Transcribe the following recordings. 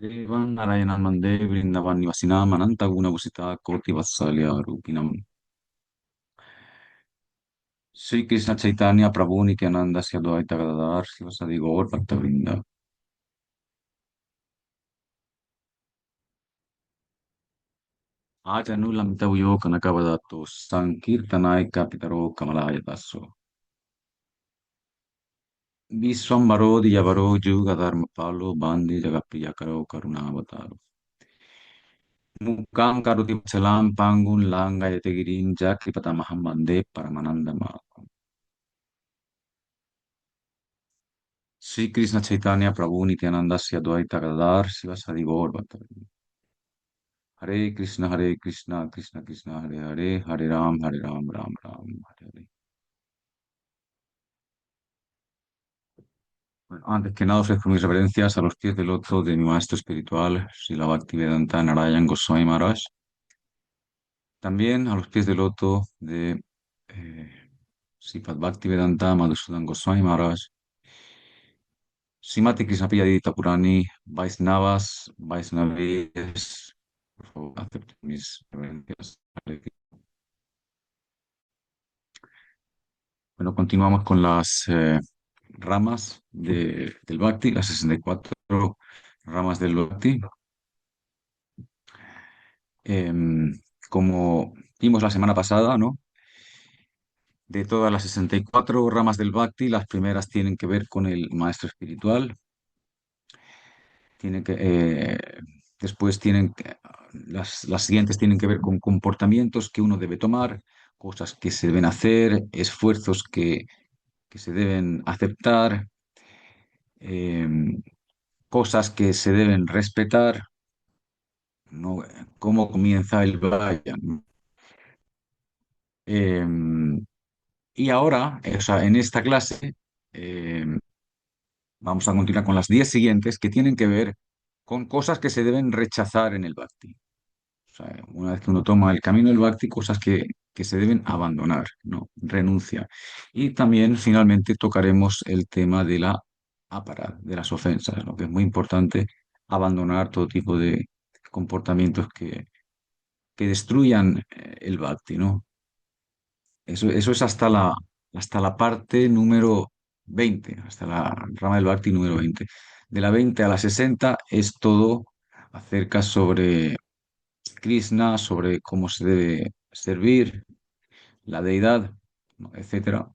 देवान् नारायणान् वन्दे वृन्दावन्निवासिनाम् अनन्तगुणभूषिता कोटिवत्सल्यरूपिणम्। श्री कृष्ण चैतन्य प्रभु नित्यानंद श्री अद्वैत गदाधर शिवसदि गौर भक्तवृंद। आज अनुलम्बितयो कनकवदतो संकीर्तनाय पितरो कमलायतासो विश्वम्भरो द्विजवरो जुगधर्मपालो वन्दे जगत्प्रियकरो करुणावतारो मूकां करोति वत्सलां पाङ्गुं लाङ्घयते गिरिं जकृपतमहं वन्दे परमानन्दमाधवम्। श्री कृष्ण चैतन्य प्रभु नित्यानंद श्री अद्वैत गदाधर शिवसदि गौर भक्तवृंद। हरे कृष्णा कृष्ण कृष्ण हरे हरे, हरे राम राम राम हरे Hare. Antes que nada, ofrezco mis reverencias a los pies del loto de mi maestro espiritual, Srila Bhaktivedanta Narayan Goswami Maharaj. También a los pies del loto de Sripad Bhaktivedanta Madhusudan Goswami Maharaj, Srimati Krishna Priyadita Purani, Vaisnavas, Vaisnavis, por favor, acepten mis reverencias. Bueno, continuamos con las ramas del Bhakti, las 64 ramas del Bhakti. Como vimos la semana pasada, ¿no? De todas las 64 ramas del Bhakti, las primeras tienen que ver con el maestro espiritual, tienen que, después las siguientes tienen que ver con comportamientos que uno debe tomar, cosas que se deben hacer, esfuerzos que se deben aceptar, em, cosas que se deben respetar, ¿no? Cómo comienza el Vaya, ¿no? Y ahora, o sea, en esta clase, vamos a continuar con las 10 siguientes que tienen que ver con cosas que se deben rechazar en el Bhakti. O sea, una vez que uno toma el camino del Bhakti, cosas que se deben abandonar, ¿no? Renuncia. Y también, finalmente, tocaremos el tema de la aparad, de las ofensas, lo que es muy importante, abandonar todo tipo de comportamientos que destruyan el Bhakti, ¿no? Eso es hasta la parte número 20, hasta la rama del Bhakti número 20. De la 20 a la 60 es todo acerca sobre Krishna, sobre cómo se debe servir, la deidad, ¿no? Etcétera.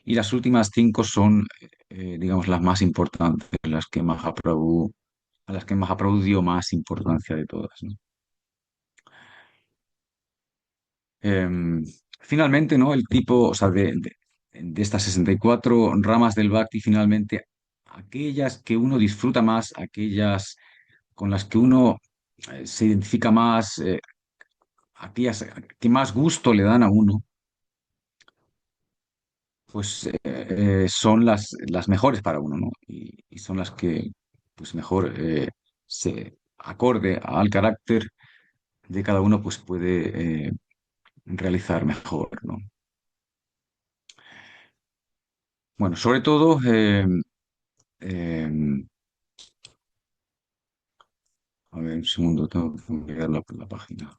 Y las últimas cinco son, digamos, las más importantes, a las que Mahaprabhu dio más importancia de todas, ¿no? Em, Finalmente, ¿no? El tipo, o sea, de estas 64 ramas del Bhakti, finalmente, aquellas que uno disfruta más, aquellas con las que uno se identifica más, aquellas que más gusto le dan a uno, pues son las mejores para uno, ¿no? Y son las que, pues mejor, se acorde al carácter de cada uno, pues puede realizar mejor, ¿no? Bueno, sobre todo, Em, a ver, un segundo, tengo que mirar la página.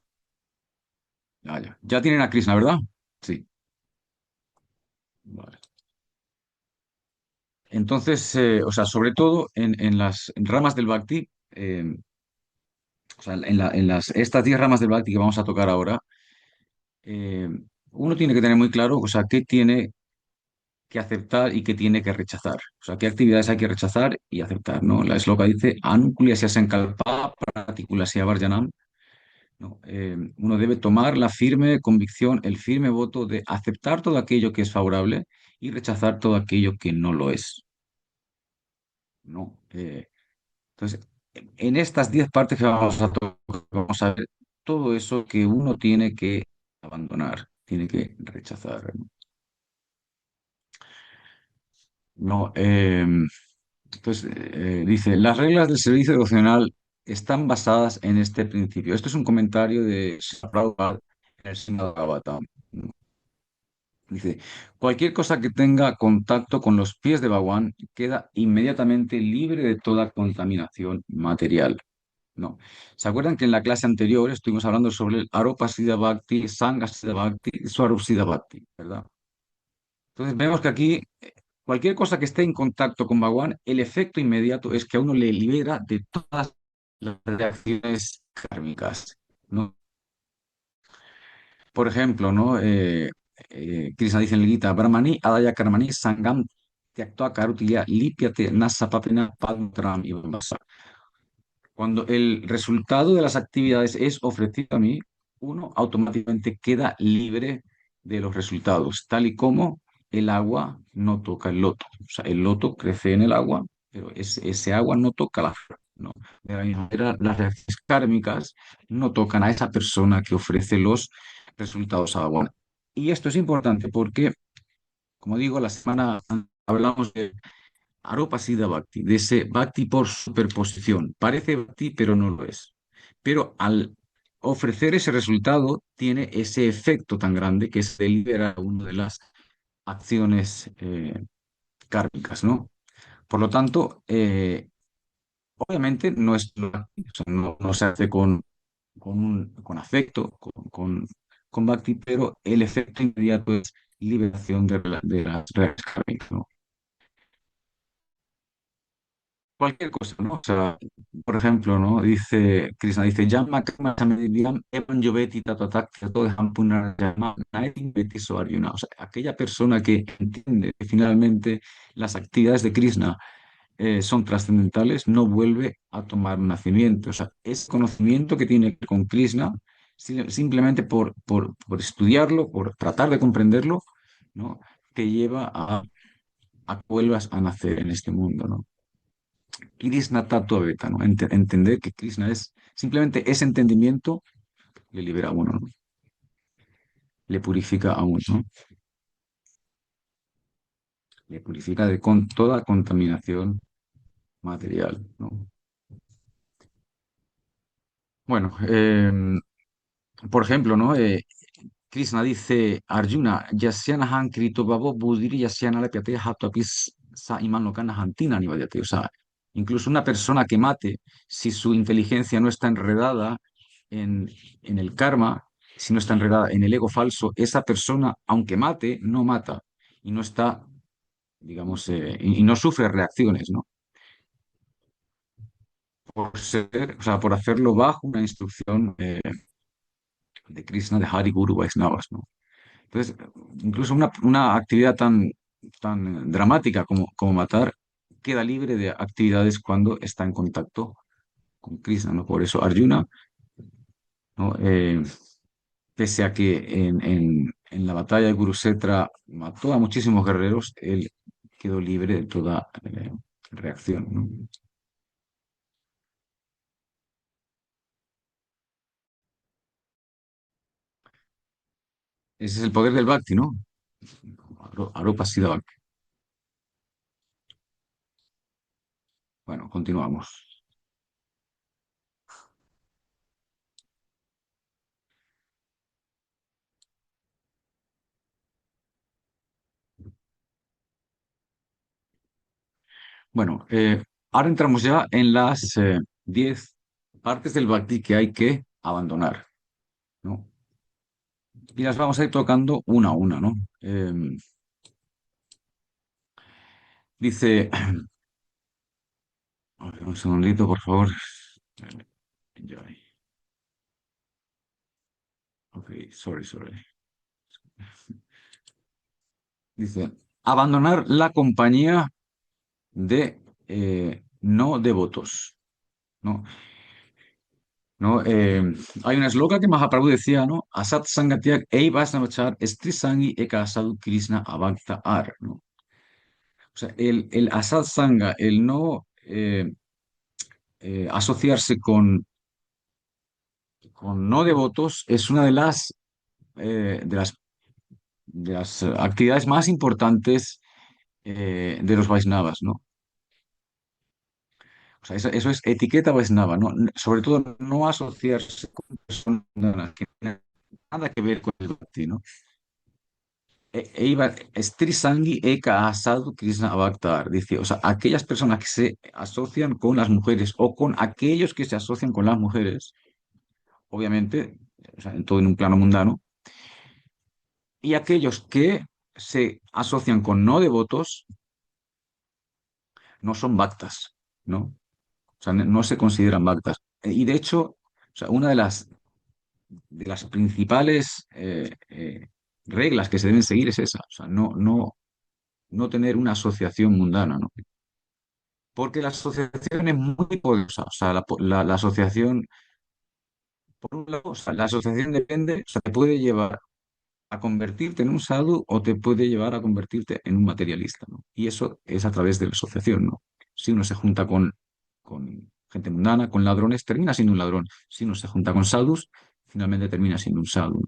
Ya tienen a Krishna, ¿verdad? Sí, vale. Entonces, o sea, sobre todo en las ramas del Bhakti, o sea, estas 10 ramas del Bhakti que vamos a tocar ahora, eh, uno tiene que tener muy claro, o sea, qué tiene que aceptar y qué tiene que rechazar. O sea, qué actividades hay que rechazar y aceptar, ¿no? La sloka dice, Anukulya sankalpa pratikulasya varjanam. ¿No? Uno debe tomar la firme convicción, el firme voto de aceptar todo aquello que es favorable y rechazar todo aquello que no lo es, ¿no? Entonces, en estas 10 partes que vamos a ver todo eso que uno tiene que abandonar, tiene que rechazar, ¿no? No, entonces, dice, las reglas del servicio devocional están basadas en este principio. Esto es un comentario de Srila Prabhupada en el Srimad Bhagavatam. Dice, cualquier cosa que tenga contacto con los pies de Bhagwan queda inmediatamente libre de toda contaminación material. No. ¿Se acuerdan que en la clase anterior estuvimos hablando sobre el Aropasiddha Bhakti, Sanghasiddha Bhakti y Swarupsiddha Bhakti, ¿verdad? Entonces vemos que aquí cualquier cosa que esté en contacto con Bhagwan, el efecto inmediato es que a uno le libera de todas las reacciones kármicas, ¿no? Por ejemplo, ¿no? Krishna dice en el Gita, Brahmani, Adaya Karmani, Sangam, Tyakta Karutiya, Lipyate, Nasa Papina, Padmatram y Vamsa. Cuando el resultado de las actividades es ofrecido a mí, uno automáticamente queda libre de los resultados, tal y como el agua no toca el loto. O sea, el loto crece en el agua, pero ese agua no toca la flor, ¿no? De la misma manera, las reacciones kármicas no tocan a esa persona que ofrece los resultados a agua. Y esto es importante porque, como digo, la semana hablamos de Aropa Siddha Bhakti, de ese Bhakti por superposición. Parece Bhakti, pero no lo es. Pero al ofrecer ese resultado, tiene ese efecto tan grande que se libera una de las acciones kármicas, ¿no? Por lo tanto, obviamente no es Bhakti, o sea, no se hace con afecto, con Bhakti, pero el efecto inmediato es liberación de las reacciones kármicas, ¿no? Cualquier cosa, ¿no? O sea, por ejemplo, ¿no? Dice, Krishna dice, Yamma karma samedhyam evam yoveti tatatak yatoham punarjama naetim veti so Arjuna. O sea, aquella persona que entiende que finalmente las actividades de Krishna son trascendentales, no vuelve a tomar un nacimiento. O sea, ese conocimiento que tiene con Krishna, simplemente por estudiarlo, por tratar de comprenderlo, ¿no? Te lleva a que vuelvas a nacer en este mundo, ¿no? Krishna Tattva Beta, ¿no? Entender que Krishna es simplemente ese entendimiento le libera a uno, ¿no? Le purifica a uno, ¿no? Le purifica de toda contaminación material, ¿no? Bueno, por ejemplo, ¿no? Krishna dice, Arjuna, Yasyanahan Krito Babo Budiri Yasyana Lepyate Hatapis Sa Iman Lokana Hantina Nivayate. O sea, incluso una persona que mate, si su inteligencia no está enredada en, en el karma, si no está enredada en el ego falso, esa persona, aunque mate, no mata y no está, digamos, y no sufre reacciones, ¿no? Por ser, o sea, por hacerlo bajo una instrucción de Krishna, de Hari Guru Vaisnavas, ¿no? Entonces, incluso una actividad tan dramática como matar queda libre de actividades cuando está en contacto con Krishna, ¿no? Por eso Arjuna, ¿no? Pese a que en la batalla de Kurukshetra mató a muchísimos guerreros, él quedó libre de toda reacción, ¿no? Ese es el poder del Bhakti, ¿no? Aropa Siddha Bhakti. Bueno, continuamos. Bueno, ahora entramos ya en las 10 partes del Bhakti que hay que abandonar, ¿no? Y las vamos a ir tocando una a una, ¿no? Dice, a ver, un segundito, por favor. Ya, ok, sorry. Dice, abandonar la compañía de no devotos, ¿no? ¿No? Hay una esloka que Mahaprabhu decía, ¿no? Asat Sangatyak Eivasnavachar Sangi Eka Sadhu Krishna Avakta Ar, ¿no? O sea, el asat sanga, el no asociarse con no devotos, es una de las actividades más importantes de los Vaisnavas, ¿no? O sea, eso es etiqueta Vaisnava, ¿no? Sobre todo no asociarse con personas que no tienen nada que ver con el bhakti, ¿no? Eibar Strisangi Eka Asadu Krishna Bhaktar. Dice, o sea, aquellas personas que se asocian con las mujeres o con aquellos que se asocian con las mujeres, obviamente, o sea, en todo en un plano mundano, y aquellos que se asocian con no devotos no son bhaktas, ¿no? O sea, no se consideran bhaktas. Y de hecho, o sea, una de las principales reglas que se deben seguir es esa, o sea, no tener una asociación mundana, ¿no? Porque la asociación es muy poderosa, o sea, la asociación, por un lado, o sea, la asociación depende, o sea, te puede llevar a convertirte en un sadhu o te puede llevar a convertirte en un materialista, ¿no? Y eso es a través de la asociación, ¿no? Si uno se junta con gente mundana, con ladrones, termina siendo un ladrón. Si uno se junta con sadhus, finalmente termina siendo un sadhu.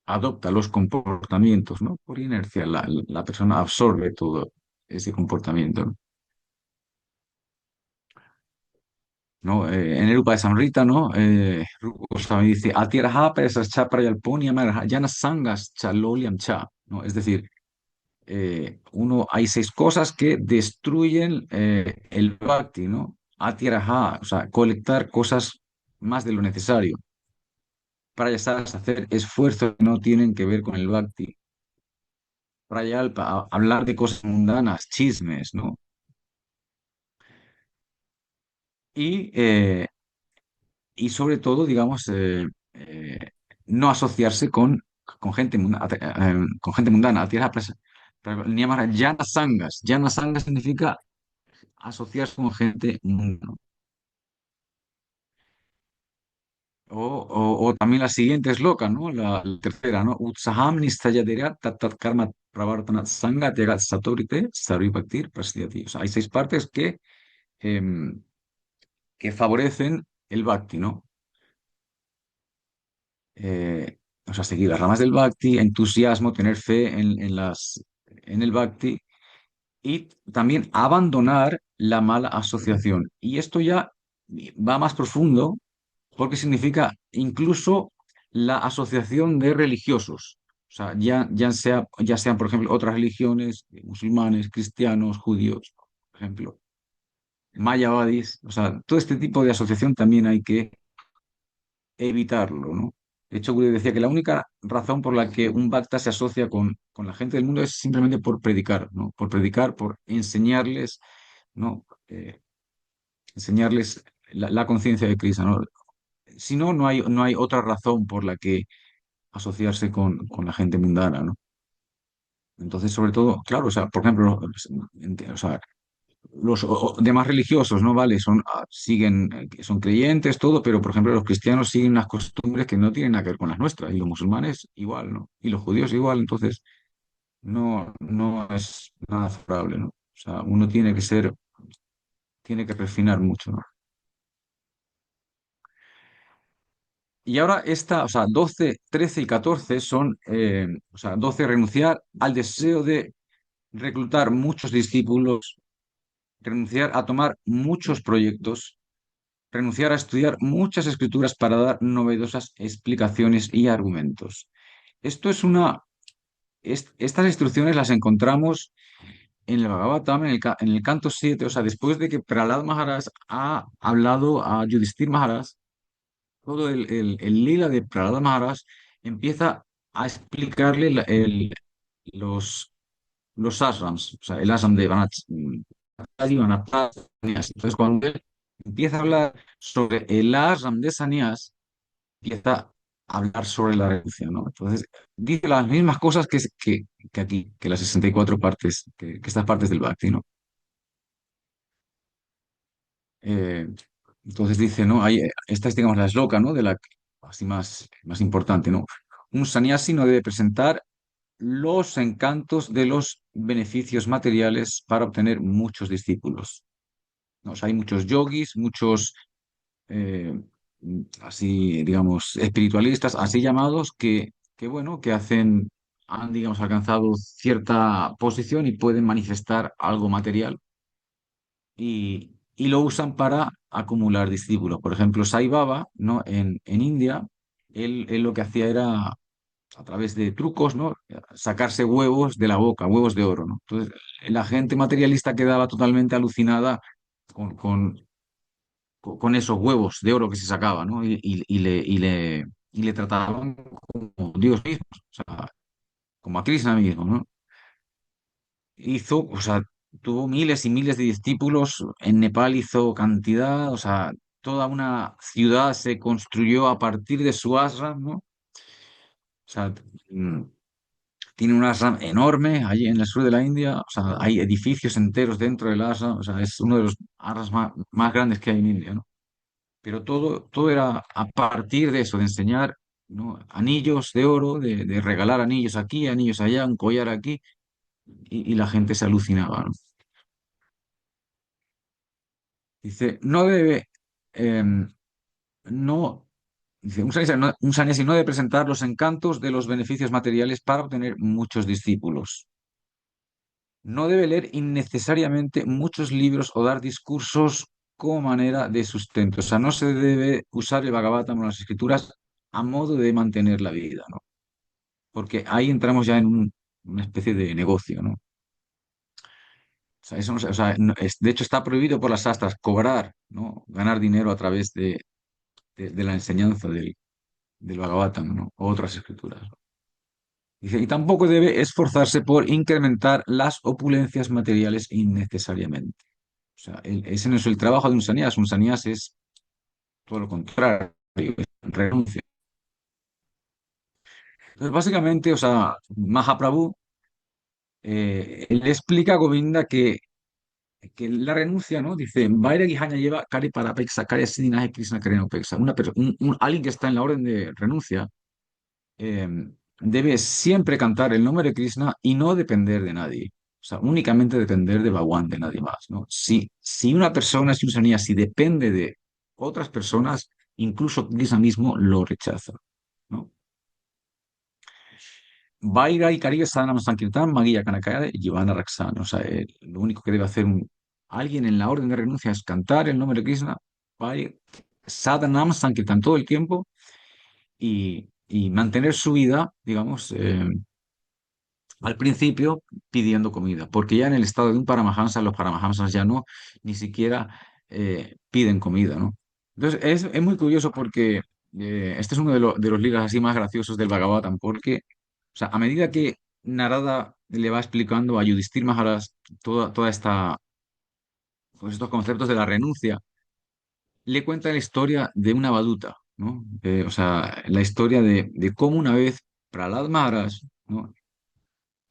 Adopta los comportamientos, ¿no? Por inercia, la persona absorbe todo ese comportamiento, ¿no? ¿No? En el Upa de San Rita, ¿no? Rupa Goswami dice, Atiraha esas cha prayalponia yana sangas cha loliam cha, ¿no? Es decir, hay seis cosas que destruyen el bhakti, ¿no? Atiraha, o sea, colectar cosas más de lo necesario. Prayasas, hacer esfuerzos que no tienen que ver con el bhakti. Prayalpa, hablar de cosas mundanas, chismes, ¿no? Y, eh, y sobre todo, digamos, no asociarse con gente mundana, con gente mundana. Niyamara Jana Sangas. Jana Sangas significa asociarse con gente mundana. O también la siguiente es loca, ¿no? La tercera, ¿no? Utsaham nistayadera tatat karma pravartana sanga tegat satorite sarvipaktir prasidati. O sea, hay seis partes em, que favorecen el bhakti, ¿no? O sea, seguir las ramas del bhakti, entusiasmo, tener fe en el bhakti y también abandonar la mala asociación. Y esto ya va más profundo porque significa incluso la asociación de religiosos. O sea, ya sean, por ejemplo, otras religiones, musulmanes, cristianos, judíos, por ejemplo, mayavadis. O sea, todo este tipo de asociación también hay que evitarlo, ¿no? De hecho, Guru decía que la única razón por la que un bhakta se asocia con la gente del mundo es simplemente por predicar, ¿no? Por predicar, por enseñarles, ¿no? Enseñarles la conciencia de Krishna, ¿no? Si no, no hay otra razón por la que asociarse con la gente mundana, ¿no? Entonces, sobre todo, claro, o sea, por ejemplo, o sea, los demás religiosos, ¿no? Vale, siguen, son creyentes, todo, pero por ejemplo los cristianos siguen unas costumbres que no tienen nada que ver con las nuestras, y los musulmanes igual, ¿no? Y los judíos igual, entonces no es nada favorable, ¿no? O sea, uno tiene que refinar mucho, ¿no? Y ahora o sea, 12 13 y 14 son, o sea, 12 renunciar al deseo de reclutar muchos discípulos, renunciar a tomar muchos proyectos, renunciar a estudiar muchas escrituras para dar novedosas explicaciones y argumentos. Esto es estas instrucciones las encontramos en el Bhagavatam, en el canto 7, o sea, después de que Prahlad Maharaj ha hablado a Yudhishthir Maharaj, todo el lila de Prahlad Maharaj empieza a explicarle los, los ashrams, o sea, el ashram de Sannyas. Entonces, cuando él empieza a hablar sobre el ashram de Sannyas, empieza a hablar sobre la renuncia, ¿no? Entonces, dice las mismas cosas que aquí, que las 64 partes, que estas partes del Bhakti, ¿no? Eh, entonces dice, ¿no? Esta es, digamos, la shloka, ¿no? De la así más importante, ¿no? Un sannyasi no debe presentar los encantos de los beneficios materiales para obtener muchos discípulos, ¿no? O sea, hay muchos yogis, muchos eh, así, digamos, espiritualistas, así llamados, bueno, han, digamos, alcanzado cierta posición y pueden manifestar algo material y lo usan para acumular discípulos. Por ejemplo, Sai Baba, ¿no? En India, él lo que hacía era, a través de trucos, ¿no? Sacarse huevos de la boca, huevos de oro, ¿no? Entonces, la gente materialista quedaba totalmente alucinada con, con, con esos huevos de oro que se sacaba, ¿no? Y le trataban como Dios mismo, o sea, como a Krishna mismo, ¿no? Hizo, o sea, tuvo miles y miles de discípulos, en Nepal hizo cantidad, o sea, toda una ciudad se construyó a partir de su ashram, ¿no? O sea, mm, tiene un ashram enorme allí en el sur de la India, o sea, hay edificios enteros dentro del ashram, o sea, es uno de los ashrams más grandes que hay en India, ¿no? Pero todo era a partir de eso, de enseñar, ¿no? Anillos de oro, de regalar anillos aquí, anillos allá, un collar aquí, y la gente se alucinaba, ¿no? Dice, no debe, no, dice, un sannyasi no debe presentar los encantos de los beneficios materiales para obtener muchos discípulos. No debe leer innecesariamente muchos libros o dar discursos como manera de sustento. O sea, no se debe usar el Bhagavatam o las escrituras a modo de mantener la vida, ¿no? Porque ahí entramos ya en una especie de negocio, ¿no? O sea, eso o sea, de hecho está prohibido por las sastras cobrar, ¿no? Ganar dinero a través de la enseñanza del Bhagavatam, ¿no? O otras escrituras. Dice, y tampoco debe esforzarse por incrementar las opulencias materiales innecesariamente. O sea, ese no es el trabajo de un sannyas es todo lo contrario, es renuncia. Entonces, básicamente, o sea, Mahaprabhu, él le explica a Govinda que la renuncia, ¿no? Dice, Vairagi Haña lleva Kari Parapeksa, Kari Siddhinaje Krishna Karena Peksa. Alguien que está en la orden de renuncia eh, debe siempre cantar el nombre de Krishna y no depender de nadie. O sea, únicamente depender de Bhagwan, de nadie más, ¿no? Si una persona es un sannyasi depende de otras personas, incluso Krishna mismo lo rechaza, ¿no? Vaira y Kariya Sadhanam Sankirtan, Magiya Kanakaya y Jivana Raksan. O sea, lo único que debe hacer alguien en la orden de renuncia es cantar el nombre de Krishna, Vaira, Sadhanam Sankirtan todo el tiempo y mantener su vida, digamos, al principio pidiendo comida, porque ya en el estado de un Paramahansa, los Paramahamsas ya no, ni siquiera piden comida, ¿no? Entonces es muy curioso porque este es uno de los libros así más graciosos del Bhagavatam, porque, o sea, a medida que Narada le va explicando a Yudhishthir Maharaj toda esta, pues estos conceptos de la renuncia, le cuenta la historia de una baduta, ¿no? O sea, la historia de cómo una vez Prahlad Maharaj, ¿no?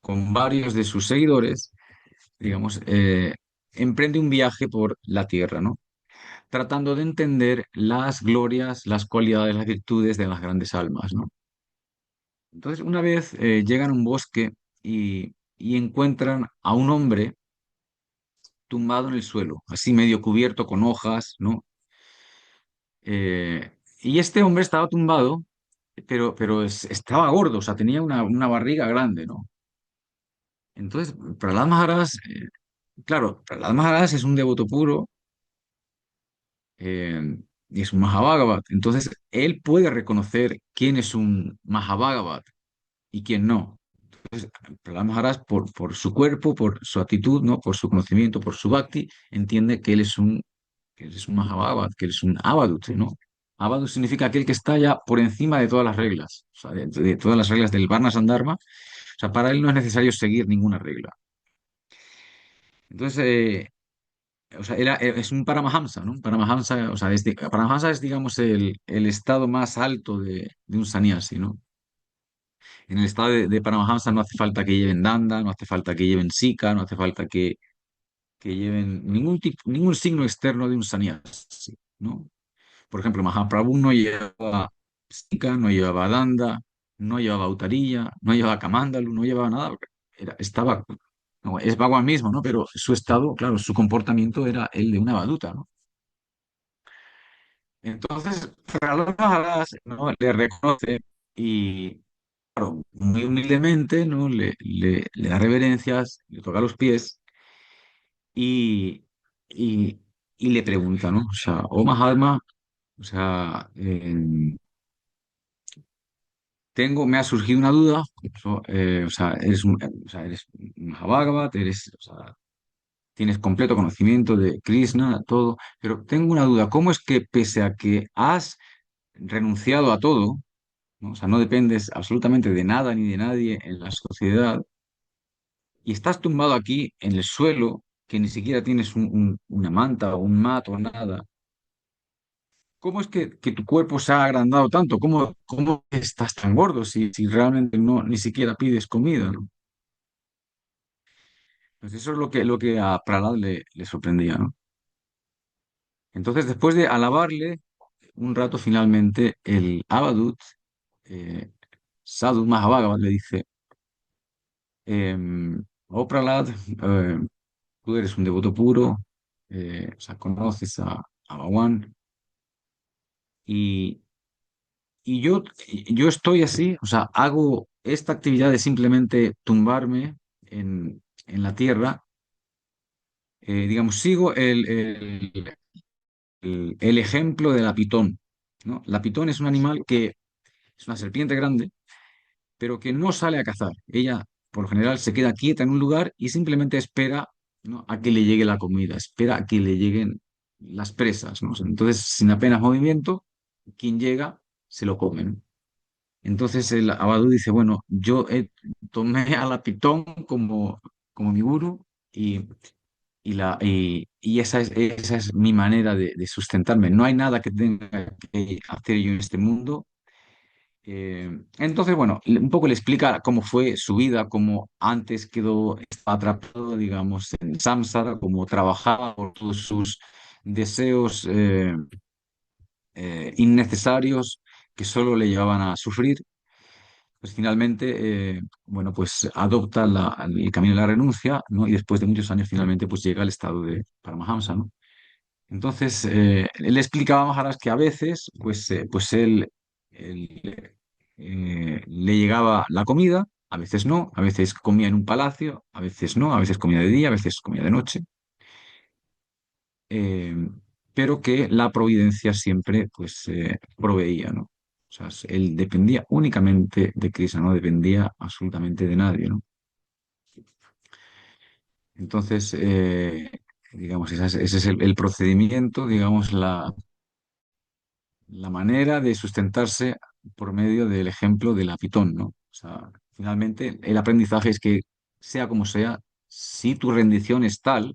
Con varios de sus seguidores, digamos, emprende un viaje por la tierra, ¿no? Tratando de entender las glorias, las cualidades, las virtudes de las grandes almas, ¿no? Entonces, una vez llegan a un bosque y encuentran a un hombre tumbado en el suelo, así medio cubierto con hojas, ¿no? Y este hombre estaba tumbado, pero estaba gordo, o sea, tenía una barriga grande, ¿no? Entonces, Prahlad Maharaj, claro, Prahlad Maharaj es un devoto puro, eh, y es un Mahabhagavat. Entonces, él puede reconocer quién es un Mahabhagavat y quién no. Entonces, Prahlad Maharaj, por su cuerpo, por su actitud, ¿no? Por su conocimiento, por su bhakti, entiende que él es un Mahabhagavat, que él es un Avadut, ¿no? Avadut significa aquel que está ya por encima de todas las reglas, o sea, de todas las reglas del Varna Sandharma. O sea, para él no es necesario seguir ninguna regla. Entonces, o sea, es un Paramahamsa, ¿no? Paramahamsa, o sea, Paramahamsa es, digamos, el estado más alto de un sannyasi, ¿no? En el estado de Paramahamsa no hace falta que lleven danda, no hace falta que lleven sika, no hace falta que lleven ningún signo externo de un sannyasi, ¿no? Por ejemplo, Mahaprabhu no llevaba sika, no llevaba danda, no llevaba utarilla, no llevaba kamandalu, no llevaba nada, porque estaba, no, es Bhagwan mismo, ¿no? Pero su estado, claro, su comportamiento era el de una baduta, ¿no? Entonces, Carlos Majaras, ¿no? Le reconoce y, claro, muy humildemente, ¿no? Le da reverencias, le toca los pies y, y, y le pregunta, ¿no? O sea, oh Mahatma, o sea, me ha surgido una duda, o sea, o sea, eres un Mahabharata, o sea, tienes completo conocimiento de Krishna, todo, pero tengo una duda, ¿cómo es que pese a que has renunciado a todo, ¿no? O sea, no dependes absolutamente de nada ni de nadie en la sociedad, y estás tumbado aquí en el suelo, que ni siquiera tienes una manta o un mat o nada? ¿Cómo es que tu cuerpo se ha agrandado tanto? ¿Cómo estás tan gordo si realmente no ni siquiera pides comida, ¿no? Pues eso es lo que a Prahlad le sorprendía, ¿no? Entonces, después de alabarle un rato, finalmente el Abadut, eh, Sadhu Mahabhagavat, le dice, oh Prahlad, tú eres un devoto puro, o sea, conoces a Bhagwan, y, y yo estoy así, o sea, hago esta actividad de simplemente tumbarme en la tierra, digamos, sigo el ejemplo de la pitón, ¿no? La pitón es un animal que es una serpiente grande, pero que no sale a cazar. Ella, por lo general, se queda quieta en un lugar y simplemente espera, ¿no? a que le llegue la comida, espera a que le lleguen las presas, ¿no? Entonces, sin apenas movimiento, quien llega se lo comen. Entonces el Abadú dice, bueno, tomé a la pitón como mi gurú y esa es mi manera de sustentarme. No hay nada que tenga que hacer yo en este mundo. Entonces, bueno, un poco le explica cómo fue su vida, cómo antes quedó atrapado, digamos, en Samsara, cómo trabajaba por todos sus deseos innecesarios que solo le llevaban a sufrir. Pues finalmente, bueno, pues adopta el camino de la renuncia, ¿no? Y después de muchos años finalmente pues llega al estado de Paramahamsa, ¿no? Entonces, él explicaba a Maharaj que a veces, pues él le llegaba la comida, a veces comía en un palacio, a veces no, a veces comía de día, a veces comía de noche, eh, pero que la providencia siempre, pues, proveía, ¿no? O sea, él dependía únicamente de Krishna, no dependía absolutamente de nadie, ¿no? Entonces, digamos, ese es el procedimiento, digamos, la manera de sustentarse por medio del ejemplo de la pitón, ¿no? O sea, finalmente el aprendizaje es que, sea como sea, si tu rendición es tal,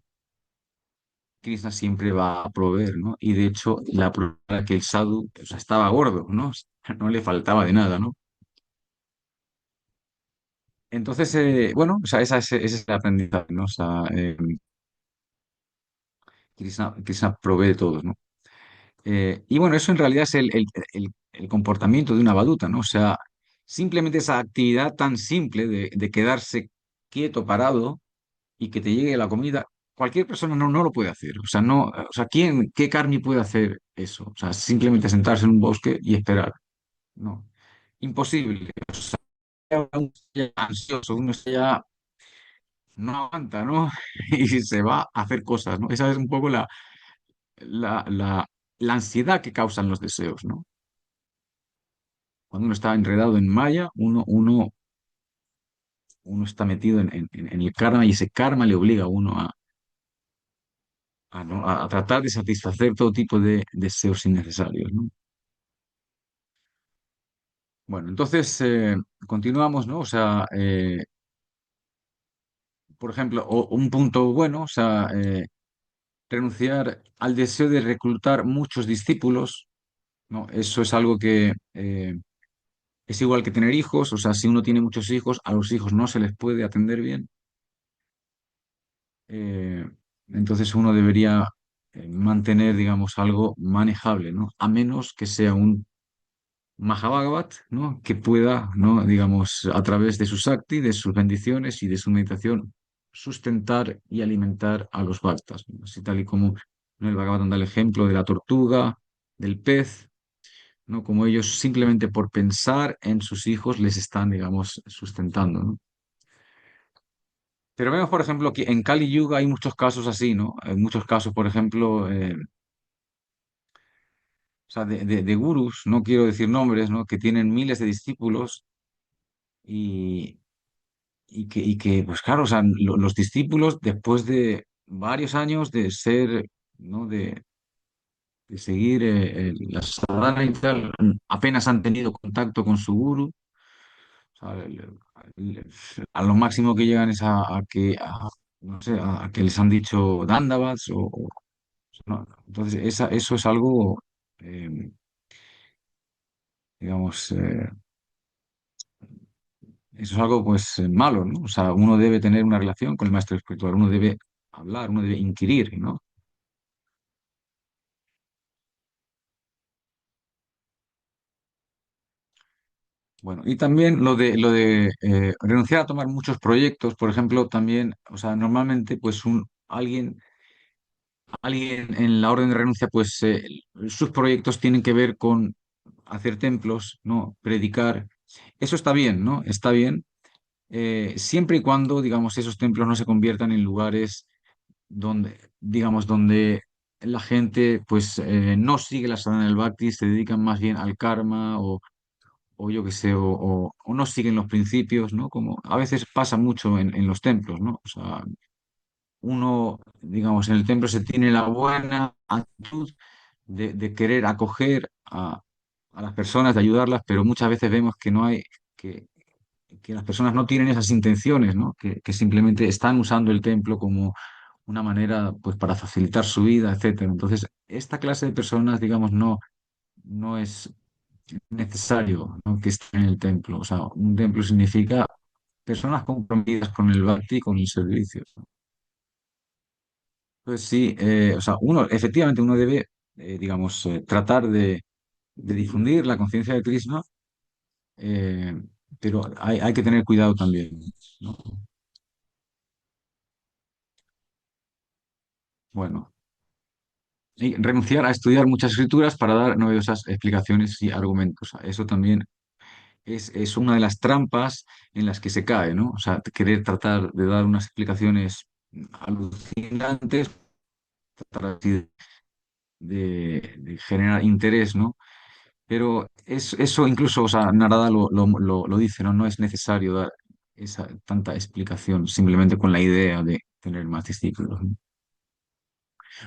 Krishna siempre va a proveer, ¿no? Y de hecho, la prueba era que el sadhu, o sea, estaba gordo, ¿no? No le faltaba de nada, ¿no? Entonces, bueno, o sea, ese es el aprendizaje, ¿no? O sea, Krishna provee de todo, ¿no? Y bueno, eso en realidad es el comportamiento de una baduta, ¿no? O sea, simplemente esa actividad tan simple de quedarse quieto, parado y que te llegue la comida, cualquier persona no lo puede hacer. O sea, no, o sea, qué karmi puede hacer eso? O sea, simplemente sentarse en un bosque y esperar. No, imposible. Uno está ya ansioso, uno está ya no aguanta, ¿no? Y se va a hacer cosas, ¿no? Esa es un poco la, la, la ansiedad que causan los deseos, ¿no? Cuando uno está enredado en maya, uno está metido en el karma y ese karma le obliga a uno a tratar de satisfacer todo tipo de deseos innecesarios, ¿no? Bueno, entonces continuamos, ¿no? O sea, por ejemplo, un punto bueno, o sea, renunciar al deseo de reclutar muchos discípulos, ¿no? Eso es algo que es igual que tener hijos, o sea, si uno tiene muchos hijos, a los hijos no se les puede atender bien. eh, entonces uno debería mantener, digamos, algo manejable, ¿no? A menos que sea un Mahabhagavat, ¿no? Que pueda, ¿no? Digamos, a través de su Sakti, de sus bendiciones y de su meditación, sustentar y alimentar a los bhaktas, ¿no? Así tal y como, ¿no? El Bhagavatam da el ejemplo de la tortuga, del pez, ¿no? Como ellos simplemente por pensar en sus hijos les están, digamos, sustentando, ¿no? Pero vemos, por ejemplo, que en Kali Yuga hay muchos casos así, ¿no? Hay muchos casos, por ejemplo, o sea, de gurús, no quiero decir nombres, ¿no? Que tienen miles de discípulos y, pues claro, o sea, los discípulos, después de varios años de ser, ¿no? De seguir la sadhana y tal, apenas han tenido contacto con su guru. O sea, el- a lo máximo que llegan es no sé, a que les han dicho dándavas no. Entonces, eso es algo, eh, digamos, eso es algo pues malo, ¿no? O sea, uno debe tener una relación con el maestro espiritual, uno debe hablar, uno debe inquirir, ¿no? Bueno, y también lo de renunciar a tomar muchos proyectos, por ejemplo, también, o sea, normalmente pues alguien en la orden de renuncia, pues sus proyectos tienen que ver con hacer templos, ¿no? Predicar. Eso está bien, ¿no? Está bien, siempre y cuando, digamos, esos templos no se conviertan en lugares donde, digamos, donde la gente, pues, no sigue la sadhana del bhakti, se dedican más bien al karma o yo qué sé, o no siguen los principios, ¿no? Como a veces pasa mucho en los templos, ¿no? O sea, uno, digamos, en el templo se tiene la buena actitud de querer acoger a las personas, de ayudarlas, pero muchas veces vemos que no hay, que, que las personas no tienen esas intenciones, ¿no? Que simplemente están usando el templo como una manera, pues, para facilitar su vida, etcétera. Entonces, esta clase de personas, digamos, no es necesario, ¿no? Que estén en el templo. O sea, un templo significa personas comprometidas con el bhakti y con el servicio. Pues sí, o sea, efectivamente, uno debe, digamos, tratar de difundir la conciencia de Krishna, eh, pero hay que tener cuidado también, ¿no? Bueno, y renunciar a estudiar muchas escrituras para dar novedosas explicaciones y argumentos. Eso también es una de las trampas en las que se cae, ¿no? O sea, querer tratar de dar unas explicaciones alucinantes, tratar así de generar interés, ¿no? Pero eso incluso, o sea, Narada lo dice, ¿no? No es necesario dar esa tanta explicación simplemente con la idea de tener más discípulos, ¿no?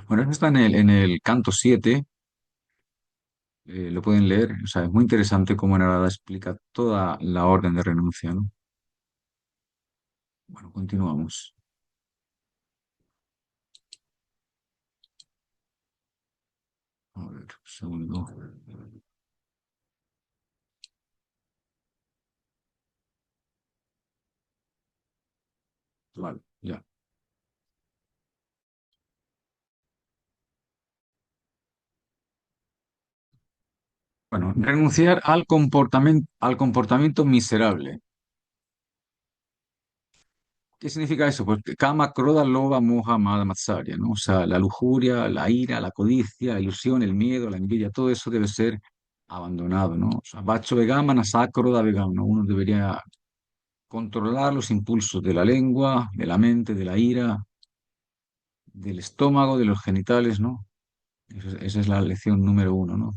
Bueno, eso está en el canto 7, lo pueden leer, o sea, es muy interesante cómo Narada explica toda la orden de renuncia, ¿no? Bueno, continuamos. A ver, un segundo. Vale, ya. Bueno, renunciar al comportamiento miserable. ¿Qué significa eso? Pues que kama, kroda, loba, moha, mada, matsarya, ¿no? O sea, la lujuria, la ira, la codicia, la ilusión, el miedo, la envidia, todo eso debe ser abandonado, ¿no? O sea, bacho vegama, nasa, kroda vegama, ¿no? Uno debería controlar los impulsos de la lengua, de la mente, de la ira, del estómago, de los genitales, ¿no? Esa es la lección número uno, ¿no?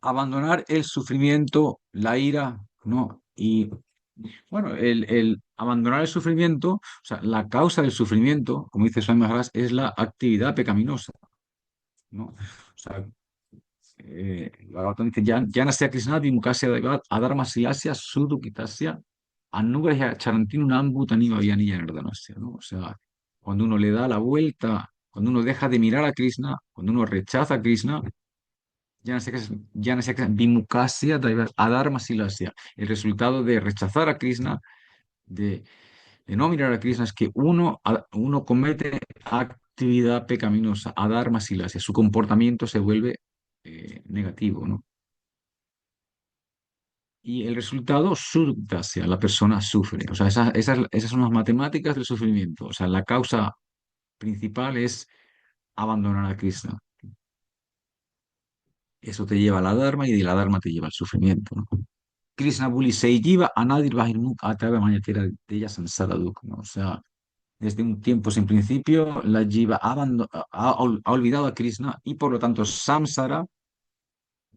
Abandonar el sufrimiento, la ira, ¿no? Y bueno, el abandonar el sufrimiento, o sea, la causa del sufrimiento, como dice Swami Maharaj, es la actividad pecaminosa, ¿no? O sea, Bhagavatam dice, Jana sea Krishna vimukasya daivat adharma silasya sudukitasya anugrahya charantinu nambutani vavyani yanardanasya, ¿no? O sea, cuando uno le da la vuelta, cuando uno deja de mirar a Krishna, cuando uno rechaza a Krishna, ya no sé qué vimukasya daivat adharma silasya, el resultado de rechazar a Krishna, de no mirar a Krishna es que uno comete actividad pecaminosa, adharma silasya, su comportamiento se vuelve negativo, ¿no? Y el resultado, surdasya, la persona sufre. O sea, esas son las matemáticas del sufrimiento. O sea, la causa principal es abandonar a Krishna. Eso te lleva a la dharma y de la dharma te lleva al sufrimiento, ¿no? Krishna Buli Seijiva Anadir Bahirmukh Atava Mayatera Deya Samsara Dukha, ¿no? O sea, desde un tiempo sin principio, la Jiva ha olvidado a Krishna y por lo tanto Samsara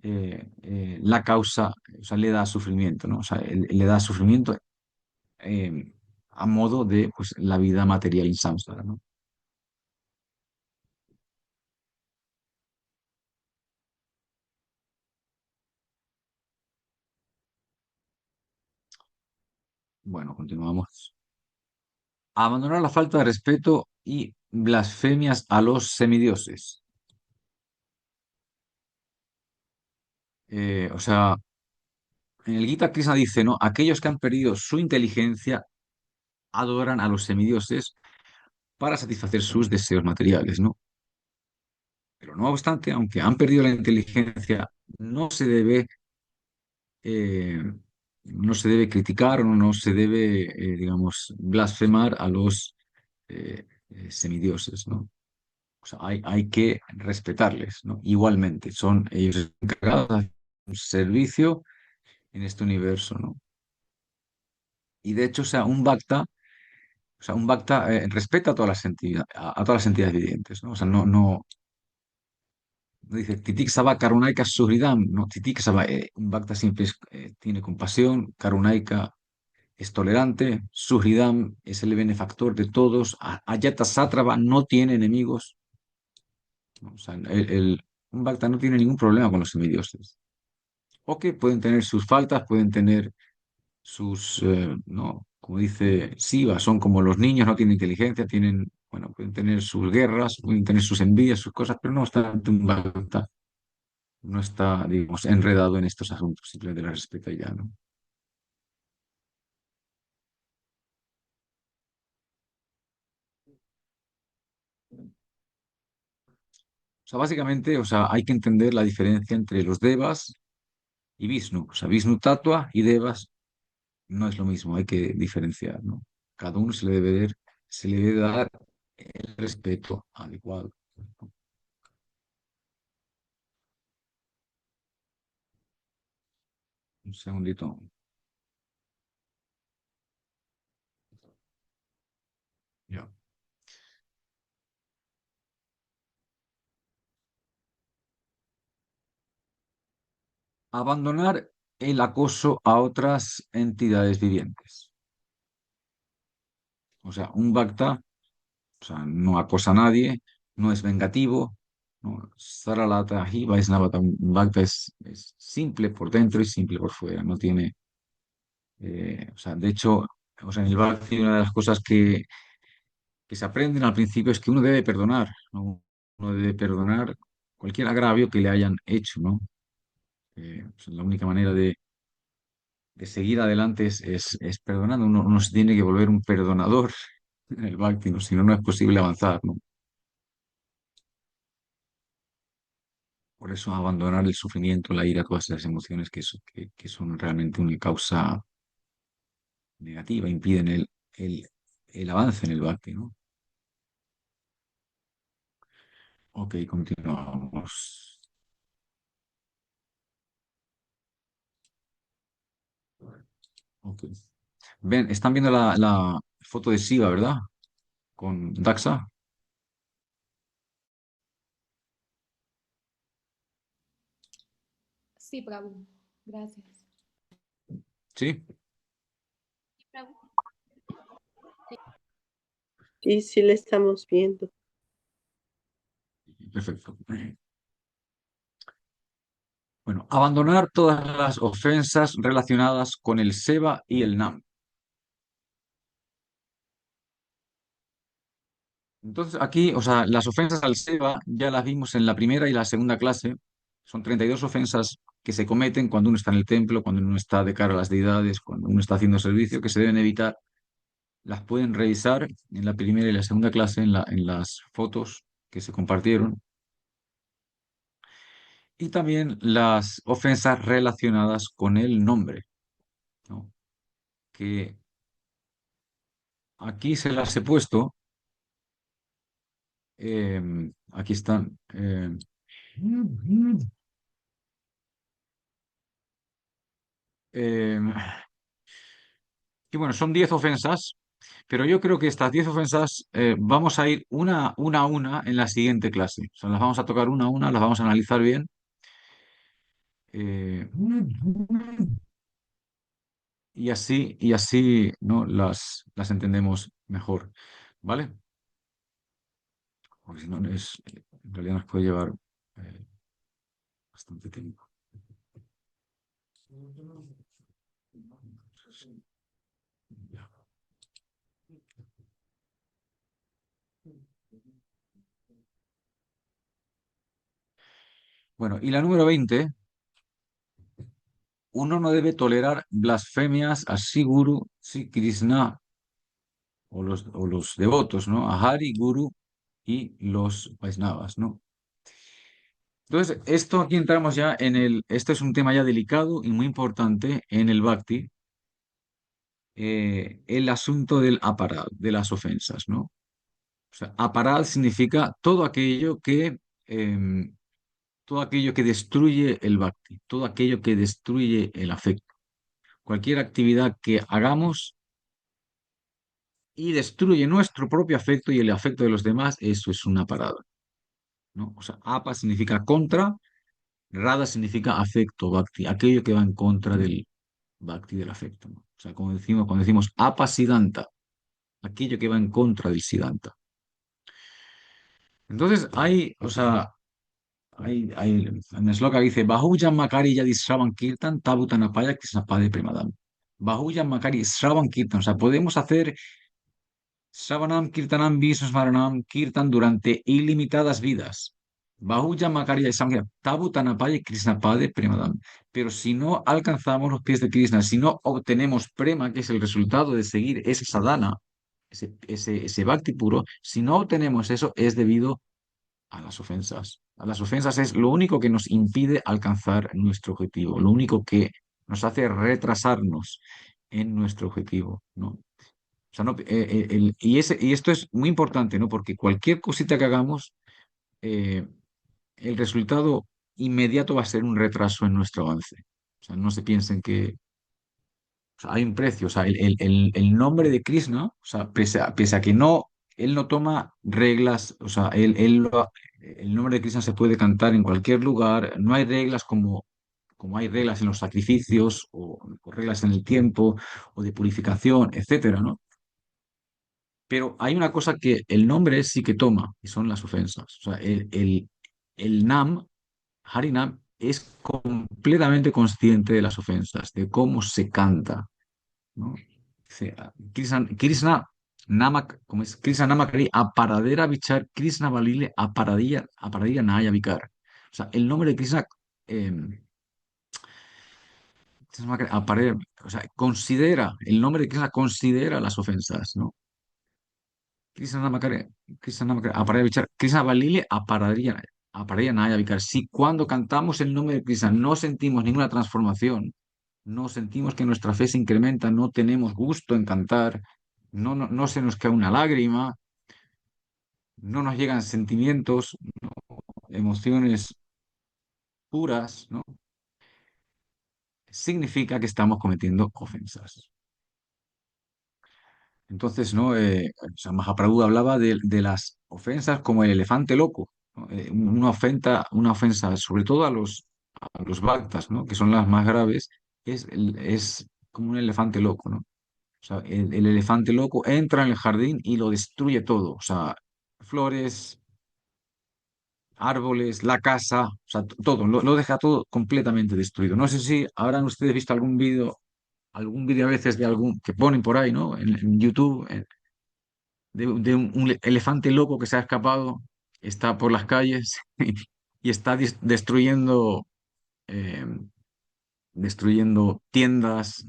la causa, o sea, le da sufrimiento, ¿no? O sea, le da sufrimiento eh, a modo de pues, la vida material en samsara, ¿no? Bueno, continuamos. Abandonar la falta de respeto y blasfemias a los semidioses. O sea, en el Gita Krishna dice, ¿no? Aquellos que han perdido su inteligencia adoran a los semidioses para satisfacer sus deseos materiales, ¿no? Pero no obstante, aunque han perdido la inteligencia, no se debe, eh, no se debe criticar o no se debe, digamos, blasfemar a los semidioses, ¿no? O sea, hay que respetarles, ¿no? Igualmente, son ellos encargados de hacer un servicio en este universo, ¿no? Y de hecho, o sea, un bhakta respeta a todas las entidades, a todas las entidades vivientes, ¿no? O sea, no dice Titik Sabha Karunaika Suhridam, no, Titik Sabha, un bhakta siempre tiene compasión, Karunaika es tolerante, Suhridam es el benefactor de todos, Ayata Satrava no tiene enemigos, ¿no? O sea, un bhakta no tiene ningún problema con los semidioses. O que pueden tener sus faltas, pueden tener sus, no, como dice Siva, son como los niños, no tienen inteligencia, tienen, bueno, pueden tener sus guerras, pueden tener sus envidias, sus cosas, pero no está Tumbalta, no está, digamos, enredado en estos asuntos, simplemente la respeta y ya, ¿no? O sea, básicamente, o sea, hay que entender la diferencia entre los devas y Vishnu. O sea, Vishnu Tattva y devas no es lo mismo, hay que diferenciar, ¿no? Cada uno se le debe dar el respeto adecuado, ¿no? Un segundito. Ya. Abandonar el acoso a otras entidades vivientes. O sea, un Bhakta, o sea, no acosa a nadie, no es vengativo, ¿no? Saralata hi Vaisnavata, un Bhakta es simple por dentro y simple por fuera, no tiene, o sea, de hecho, o sea, en el Bhakti una de las cosas que se aprenden al principio es que uno debe perdonar, ¿no? Uno debe perdonar cualquier agravio que le hayan hecho, ¿no? O sea, la única manera de seguir adelante es perdonando. Uno se tiene que volver un perdonador en el Bhakti, ¿no? Si no, no es posible avanzar, ¿no? Por eso abandonar el sufrimiento, la ira, todas esas emociones que son realmente una causa negativa, impiden el, el avance en el Bhakti, ¿no? Ok, continuamos. Ok. Ven, están viendo la foto de Siva, ¿verdad? Con Daxa. Sí, Prabhu. Gracias. ¿Sí? Prabhu. Sí, sí, le estamos viendo. Perfecto. Bueno, abandonar todas las ofensas relacionadas con el Seva y el Nam. Entonces, aquí, o sea, las ofensas al Seva ya las vimos en la primera y la segunda clase. Son 32 ofensas que se cometen cuando uno está en el templo, cuando uno está de cara a las deidades, cuando uno está haciendo servicio, que se deben evitar. Las pueden revisar en la primera y la segunda clase, en las fotos que se compartieron. Y también las ofensas relacionadas con el nombre, ¿no? Que aquí se las he puesto. Aquí están. Eh, y bueno, son 10 ofensas, pero yo creo que estas 10 ofensas vamos a ir una a una en la siguiente clase. O sea, las vamos a tocar una a una, las vamos a analizar bien eh, y así, ¿no? Las entendemos mejor, ¿vale? Porque si no, en realidad nos puede llevar eh, bastante tiempo. Ya. Bueno, y la número 20, uno no debe tolerar blasfemias a Sri Guru, Sri Krishna o los devotos, ¿no? A Hari, Guru y los Vaisnavas, ¿no? Entonces, esto aquí entramos ya este es un tema ya delicado y muy importante en el Bhakti, el asunto del aparad, de las ofensas, ¿no? O sea, aparad significa em, todo aquello que destruye el Bhakti, todo aquello que destruye el afecto. Cualquier actividad que hagamos y destruye nuestro propio afecto y el afecto de los demás, eso es una parada, ¿no? O sea, apa significa contra, rada significa afecto, bhakti, aquello que va en contra del bhakti, del afecto, ¿no? O sea, cuando decimos apa siddhanta, aquello que va en contra del siddhanta. Entonces, o sea, hay en el sloka dice, Bahujan Makari Yadi Shravan Kirtan Tabutanapaya Krishnapade Premadam. Bahujan Makari Shravan Kirtan, o sea, podemos hacer Shravanam, Kirtanam, Vishnu Kirtan durante ilimitadas vidas. Bahuja Makarya Samgya, Tabu Tanapaya Krishnapade Premadam. Pero si no alcanzamos los pies de Krishna, si no obtenemos prema, que es el resultado de seguir esa sadhana, ese bhakti puro, si no obtenemos eso, es debido a las ofensas. A las ofensas es lo único que nos impide alcanzar nuestro objetivo, lo único que nos hace retrasarnos en nuestro objetivo, ¿no? O sea, y esto es muy importante, ¿no? Porque cualquier cosita que hagamos, eh, el resultado inmediato va a ser un retraso en nuestro avance. O sea, no se piensen que o sea, hay un precio. O sea, el nombre de Krishna, o sea, pese a que no, él no toma reglas, o sea, el nombre de Krishna se puede cantar en cualquier lugar, no hay reglas como hay reglas en los sacrificios o reglas en el tiempo o de purificación, etcétera, ¿no? Pero hay una cosa que el nombre sí que toma, y son las ofensas. O sea, el Nam, Harinam, es completamente consciente de las ofensas, de cómo se canta, ¿no? Dice, Krishna Namak, ¿cómo es? Krishna Namakari, Aparadera Vichar, Krishna Valile, Aparadilla Naya Vikar. O sea, el nombre de Krishna, eh, o sea, el nombre de Krishna considera las ofensas, ¿no? Krishna Namakare, Krishna Namakare, Aparaya Vichar, Krishna Valile, Aparaya Naya Vikar. Si cuando cantamos el nombre de Krishna no sentimos ninguna transformación, no sentimos que nuestra fe se incrementa, no tenemos gusto en cantar, no se nos cae una lágrima, no nos llegan sentimientos, emociones puras, ¿no? Significa que estamos cometiendo ofensas. Entonces, ¿no? O sea, Mahaprabhu hablaba de las ofensas como el elefante loco, ¿no? Una ofensa, sobre todo a los bhaktas, ¿no? Que son las más graves, es como un elefante loco, ¿no? O sea, el elefante loco entra en el jardín y lo destruye todo. O sea, flores, árboles, la casa, o sea, todo, lo deja todo completamente destruido. No sé si habrán ustedes visto algún vídeo a veces de algún que ponen por ahí, ¿no? En YouTube, de un elefante loco que se ha escapado, está por las calles y está eh, destruyendo tiendas,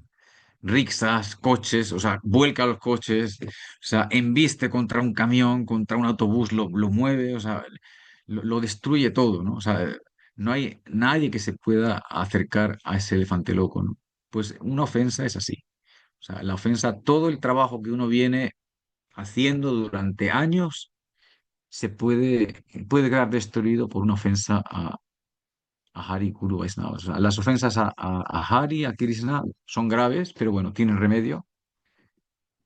rixas, coches, o sea, vuelca los coches, o sea, embiste contra un camión, contra un autobús, lo mueve, o sea, lo destruye todo, ¿no? O sea, no hay nadie que se pueda acercar a ese elefante loco, ¿no? Pues una ofensa es así. O sea, la ofensa, todo el trabajo que uno viene haciendo durante años puede quedar destruido por una ofensa a Hari, Guru, Vaishnava. O sea, las ofensas a Hari, a Krishna, son graves, pero bueno, tienen remedio.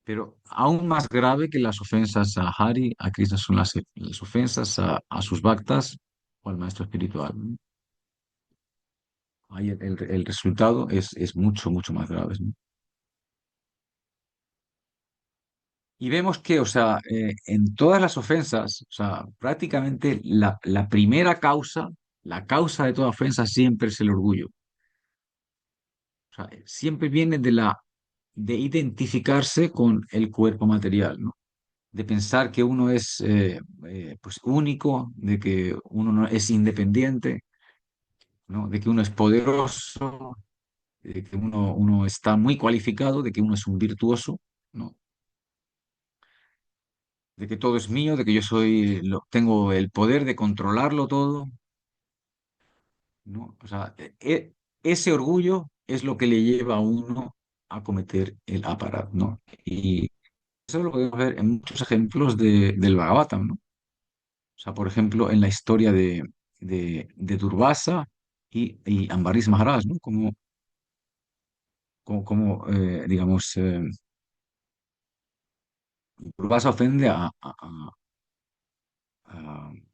Pero aún más grave que las ofensas a Hari, a Krishna, son las ofensas a sus bhaktas o al maestro espiritual. ahí el resultado es mucho, mucho más grave, ¿no? Y vemos que, o sea, en todas las ofensas, o sea, prácticamente la primera causa, la causa de toda ofensa siempre es el orgullo. O sea, siempre viene de identificarse con el cuerpo material, ¿no? De pensar que uno es pues único, de que uno no es independiente, ¿no? De que uno es poderoso, de que uno está muy cualificado, de que uno es un virtuoso, ¿no? De que todo es mío, de que yo tengo el poder de controlarlo todo, ¿no? O sea, ese orgullo es lo que le lleva a uno a cometer el aparat, ¿no? Y eso lo podemos ver en muchos ejemplos del Bhagavatam, ¿no? O sea, por ejemplo, en la historia de Durvasa y Ambarish Maharaj, ¿no? Digamos, Durvasa ofende a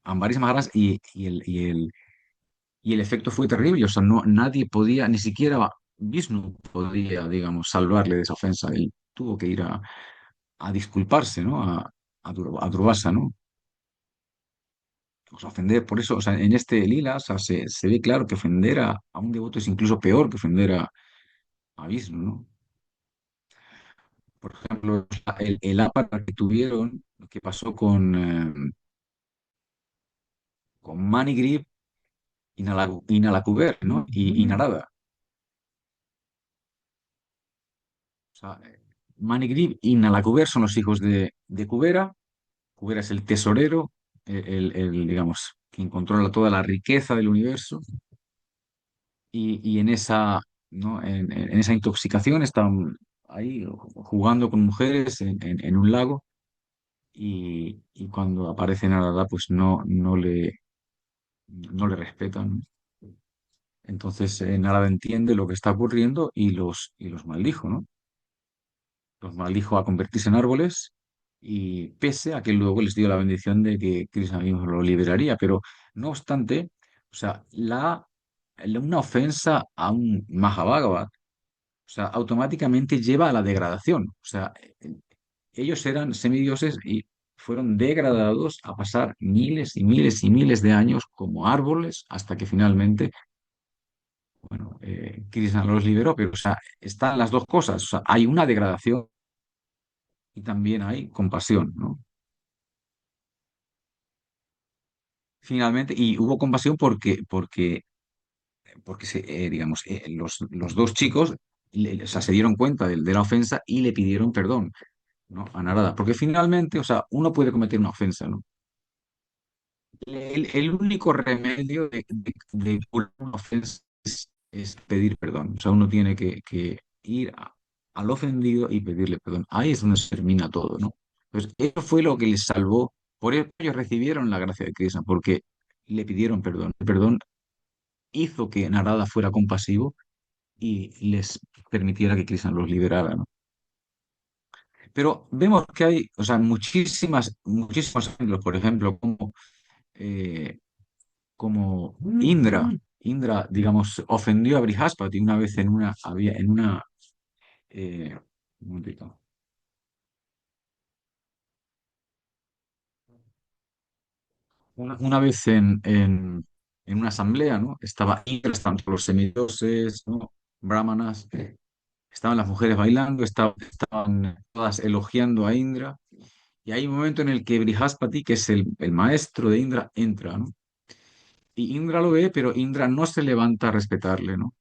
Ambarish Maharaj y el efecto fue terrible. O sea, no, nadie podía, ni siquiera Vishnu podía, digamos, salvarle de esa ofensa. Él tuvo que ir a disculparse, ¿no? A Durvasa, ¿no? O sea, ofender, por eso, o sea, en este lila, o sea, se ve claro que ofender a un devoto es incluso peor que ofender a Vishnu, ¿no? Por ejemplo, el ápata que tuvieron, lo que pasó con Manigrip y Nalakuber, ¿no? Y Narada. O sea, Manigrip y Nalakuber son los hijos de Kubera. Kubera es el tesorero, digamos, quien controla toda la riqueza del universo. Y en esa, ¿no? En esa intoxicación están ahí jugando con mujeres en un lago y cuando aparece Narada, pues no le respetan. Entonces Narada entiende lo que está ocurriendo y los maldijo, ¿no? Los maldijo a convertirse en árboles y pese a que luego les dio la bendición de que Krishna mismo lo liberaría. Pero no obstante, o sea, una ofensa a un Mahabhagavad, o sea, automáticamente lleva a la degradación. O sea, ellos eran semidioses y fueron degradados a pasar miles y miles y miles de años como árboles hasta que finalmente, bueno, Krishna los liberó. Pero, o sea, están las dos cosas. O sea, hay una degradación y también hay compasión, ¿no? Finalmente, y hubo compasión porque digamos, los dos chicos o sea, se dieron cuenta de la ofensa y le pidieron perdón, ¿no? A Narada. Porque finalmente, o sea, uno puede cometer una ofensa, ¿no? El único remedio de curar una ofensa es pedir perdón. O sea, uno tiene que ir al ofendido y pedirle perdón. Ahí es donde se termina todo, ¿no? Entonces, eso fue lo que les salvó. Por eso ellos recibieron la gracia de Krishna, porque le pidieron perdón. El perdón hizo que Narada fuera compasivo y les permitiera que Krishna los liberara, ¿no? Pero vemos que hay, o sea, muchísimos ejemplos, por ejemplo, eh, como Indra, digamos, ofendió a Brihaspati una vez un momentito. Una vez en una asamblea, ¿no? Estaba Indra, estaban todos los semidioses, ¿no? Brahmanas, estaban las mujeres bailando, estaban todas elogiando a Indra, y hay un momento en el que Brihaspati, que es el maestro de Indra, entra, ¿no? Y Indra lo ve, pero Indra no se levanta a respetarle, ¿no?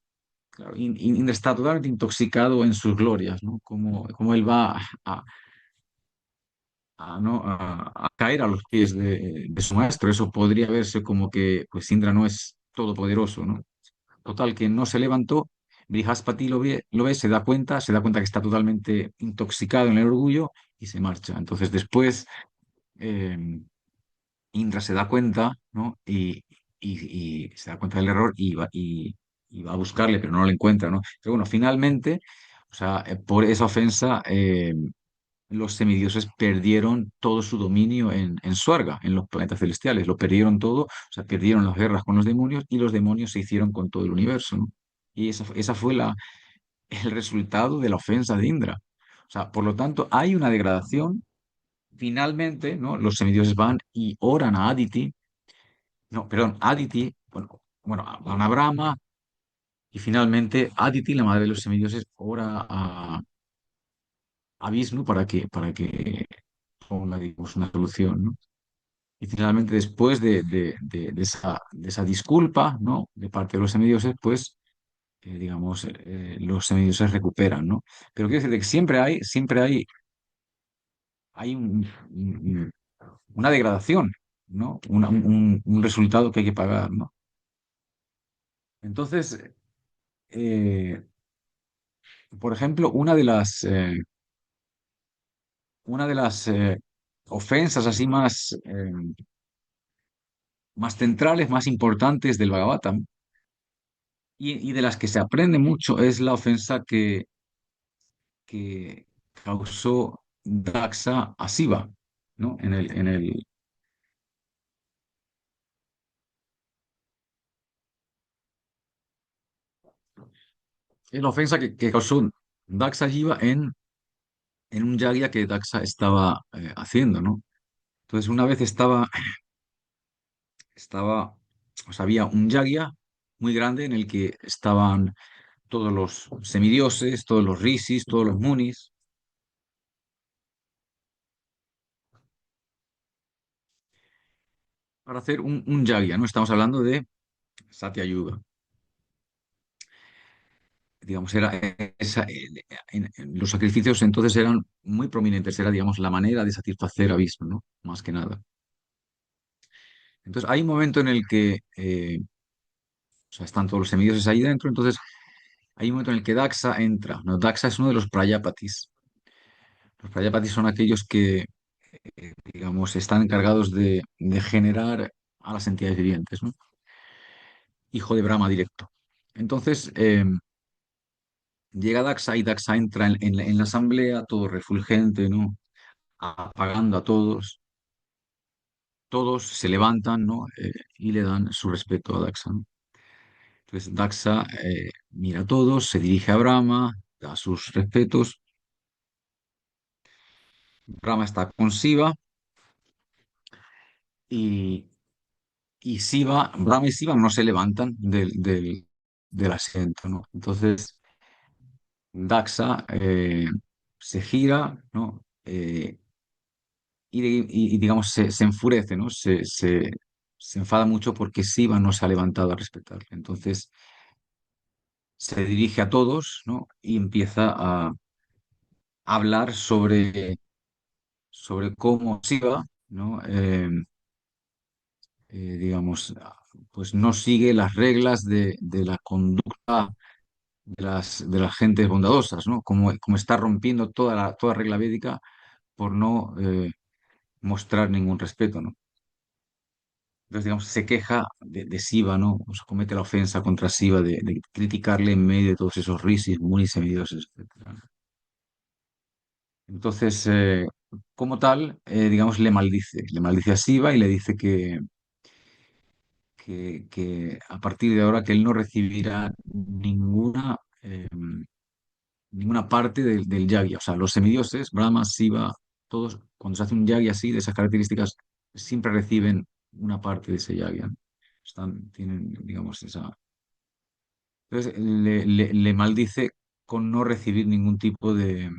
Claro, Indra está totalmente intoxicado en sus glorias, ¿no? Como él va ¿no? a caer a los pies de su maestro. Eso podría verse como que pues Indra no es todopoderoso, ¿no? Total, que no se levantó. Brihaspati lo ve, se da cuenta que está totalmente intoxicado en el orgullo y se marcha. Entonces después eh, Indra se da cuenta, ¿no? Y se da cuenta del error y va a buscarle, pero no lo encuentra, ¿no? Pero bueno, finalmente, o sea, por esa ofensa, los semidioses perdieron todo su dominio en Suarga, en los planetas celestiales. Lo perdieron todo, o sea, perdieron las guerras con los demonios y los demonios se hicieron con todo el universo, ¿no? Y esa fue el resultado de la ofensa de Indra. O sea, por lo tanto, hay una degradación. Finalmente, ¿no? Los semidioses van y oran a Aditi, no, perdón, Aditi, bueno, van a Brahma, y finalmente Aditi, la madre de los semidioses, ora a Vishnu para que ponga, digamos, una solución, ¿no? Y finalmente, después de esa disculpa, ¿no? De parte de los semidioses, pues, digamos, los semidioses recuperan, ¿no? Pero quiero decir que siempre hay una degradación, ¿no? Un resultado que hay que pagar, ¿no? Entonces, eh, por ejemplo, una de las ofensas así más centrales, más importantes del Bhagavatam, y de las que se aprende mucho, es la ofensa que causó Daxa a Siva, ¿no? Es la ofensa que causó Daxa a Shiva en un yagya que Daxa estaba haciendo, ¿no? Entonces, una vez o sea, había un yagya muy grande en el que estaban todos los semidioses, todos los rishis, todos los munis, para hacer un yagya, ¿no? Estamos hablando de Satya Yuga. Digamos, los sacrificios entonces eran muy prominentes, era, digamos, la manera de satisfacer a Vishnu, ¿no? Más que nada. Entonces, hay un momento en el que, o sea, están todos los semidioses ahí dentro, entonces hay un momento en el que Daxa entra, ¿no? Daxa es uno de los Prayapatis. Los Prayapatis son aquellos que, digamos, están encargados de generar a las entidades vivientes, ¿no? Hijo de Brahma directo. Entonces, llega Daxa y Daxa entra en la asamblea, todo refulgente, ¿no? Apagando a todos. Todos se levantan, ¿no? Y le dan su respeto a Daxa, ¿no? Entonces, Daxa mira a todos, se dirige a Brahma, da sus respetos. Brahma está con Shiva y, Brahma y Shiva no se levantan del asiento, ¿no? Entonces, Daxa se gira, ¿no? Digamos, se enfurece, ¿no? Se enfada mucho porque Shiva no se ha levantado a respetarle. Entonces, se dirige a todos, ¿no? Y empieza a hablar sobre cómo Shiva, ¿no? Digamos, pues no sigue las reglas de la conducta de las gentes bondadosas, ¿no? Como está rompiendo toda regla védica por no mostrar ningún respeto, ¿no? Entonces, digamos, se queja de Shiva, ¿no? O sea, comete la ofensa contra Shiva de criticarle en medio de todos esos rishis, munis, semidioses, etc. Entonces, como tal, digamos, le maldice a Shiva y le dice que a partir de ahora que él no recibirá ninguna parte del yagya. O sea, los semidioses, Brahma, Shiva, todos, cuando se hace un yagya así, de esas características, siempre reciben una parte de ese yagya, ¿no? Tienen, digamos, esa. Entonces, le maldice con no recibir ningún tipo de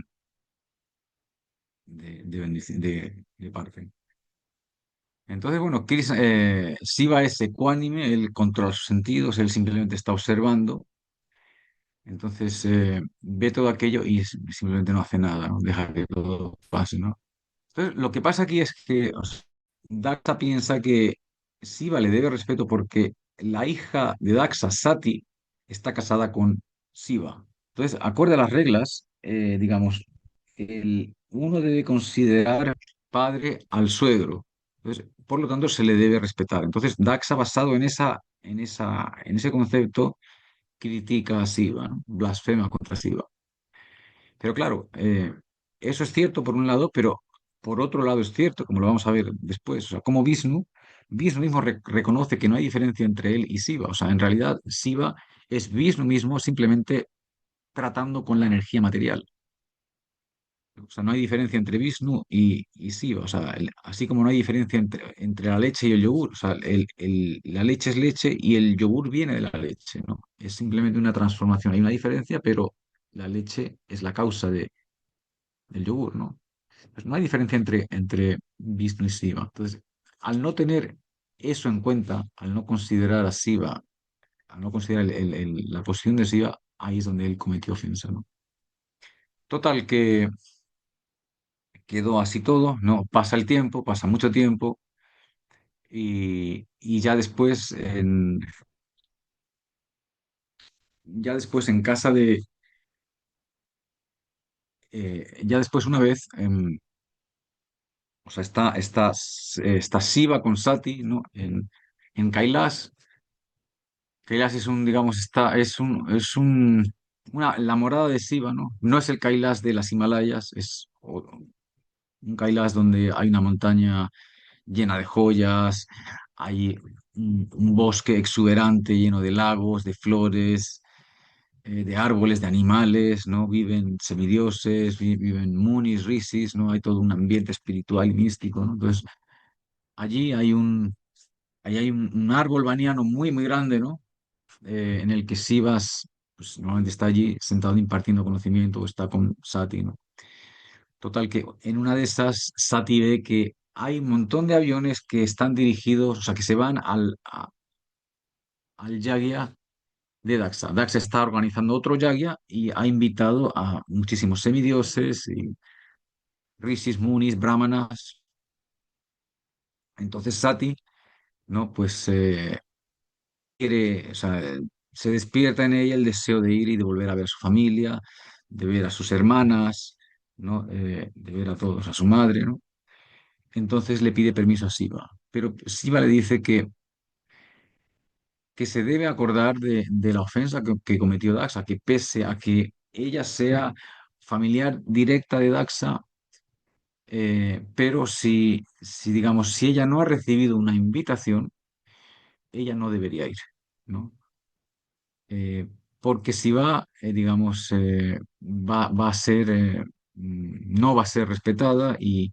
parte. Entonces, bueno, Shiva es ecuánime, él controla sus sentidos, él simplemente está observando. Entonces, ve todo aquello y simplemente no hace nada, ¿no? Deja que todo pase, ¿no? Entonces, lo que pasa aquí es que Daxa piensa que Shiva le debe respeto porque la hija de Daxa, Sati, está casada con Shiva. Entonces, acorde a las reglas, digamos, uno debe considerar padre al suegro. Entonces, por lo tanto, se le debe respetar. Entonces, Daxa, basado en ese concepto, critica a Shiva, ¿no? Blasfema contra Shiva. Pero claro, eso es cierto por un lado, pero por otro lado es cierto, como lo vamos a ver después. O sea, como Vishnu mismo reconoce que no hay diferencia entre él y Shiva. O sea, en realidad Shiva es Vishnu mismo simplemente tratando con la energía material. O sea, no hay diferencia entre Vishnu y Shiva. O sea, así como no hay diferencia entre la leche y el yogur. O sea, la leche es leche y el yogur viene de la leche, ¿no? Es simplemente una transformación. Hay una diferencia, pero la leche es la causa del yogur, ¿no? Pues no hay diferencia entre Vishnu y Shiva. Entonces, al no tener eso en cuenta, al no considerar a Shiva, al no considerar la posición de Shiva, ahí es donde él cometió ofensa, ¿no? Total, que quedó así todo, ¿no? Pasa el tiempo, pasa mucho tiempo, y ya después, ya después en casa ya después una vez, o sea, está Shiva con Sati, ¿no? En Kailash. Kailash es un, digamos, la morada de Shiva, ¿no? No es el Kailash de las Himalayas, es un Kailash donde hay una montaña llena de joyas, hay un bosque exuberante lleno de lagos, de flores, de árboles, de animales, ¿no? Viven semidioses, viven munis, rishis, ¿no? Hay todo un ambiente espiritual y místico, ¿no? Entonces, allí hay un árbol baniano muy, muy grande, ¿no? En el que Sivas, pues, normalmente está allí sentado impartiendo conocimiento o está con Sati, ¿no? Total, que en una de esas Sati ve que hay un montón de aviones que están dirigidos, o sea, que se van al Yagya de Daxa. Daxa está organizando otro Yagya y ha invitado a muchísimos semidioses y rishis, munis, brahmanas. Entonces Sati, ¿no? Pues quiere, o sea, se despierta en ella el deseo de ir y de volver a ver a su familia, de ver a sus hermanas, ¿no? De ver a todos, a su madre, ¿no? Entonces le pide permiso a Siva, pero Siva le dice que se debe acordar de la ofensa que cometió Daxa, que pese a que ella sea familiar directa de Daxa, pero digamos, si ella no ha recibido una invitación, ella no debería ir, ¿no? Porque si va, digamos, va a ser, no va a ser respetada y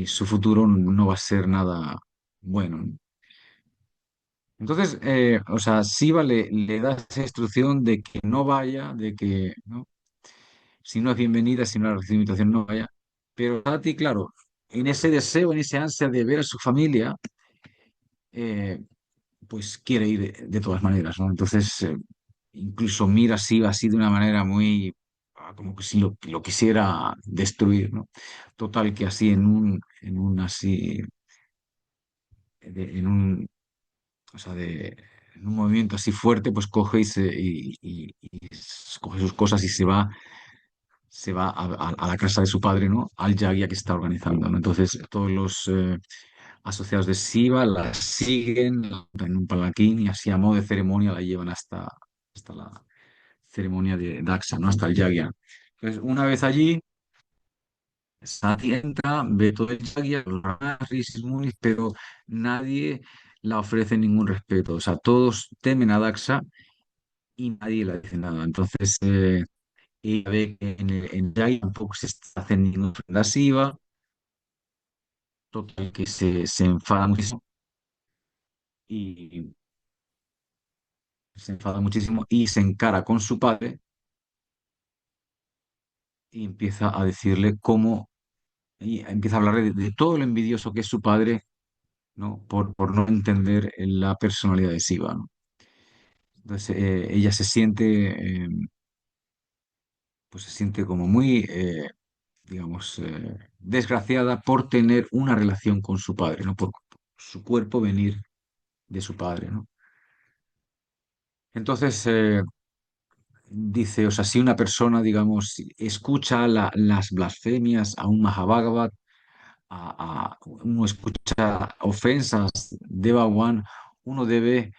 su futuro no va a ser nada bueno. Entonces, o sea, Siva le da esa instrucción de que no vaya, de que, ¿no? Si no es bienvenida, si no ha recibido invitación, no vaya. Pero Tati, claro, en ese deseo, en ese ansia de ver a su familia, eh, pues quiere ir de todas maneras, ¿no? Entonces, incluso mira a Siva así de una manera muy, como que si lo quisiera destruir, ¿no? Total, que así en un, o sea, en un movimiento así fuerte, pues coge y coge sus cosas y se va a la casa de su padre, ¿no? Al Yagya que está organizando, ¿no? Entonces, todos los asociados de Shiva la siguen en un palanquín y así a modo de ceremonia la llevan hasta la ceremonia de Daksha, ¿no? Hasta el Yagya. Entonces, una vez allí, Sati entra, ve todo el Yagya, los Brahmanas, rishis, munis, pero nadie la ofrece ningún respeto. O sea, todos temen a Daksha y nadie le dice nada. Entonces, ella ve que en Yagya tampoco se está haciendo ninguna ofrenda a Shiva, total que se enfada muchísimo y y se encara con su padre y empieza a decirle y empieza a hablarle de todo lo envidioso que es su padre, ¿no? Por no entender la personalidad de Siva, ¿no? Entonces ella pues se siente como muy, digamos, desgraciada por tener una relación con su padre, ¿no? Por su cuerpo venir de su padre, ¿no? Entonces, dice, o sea, si una persona, digamos, escucha las blasfemias a un Mahabhagavat, uno escucha ofensas de Bhagwan, uno debe,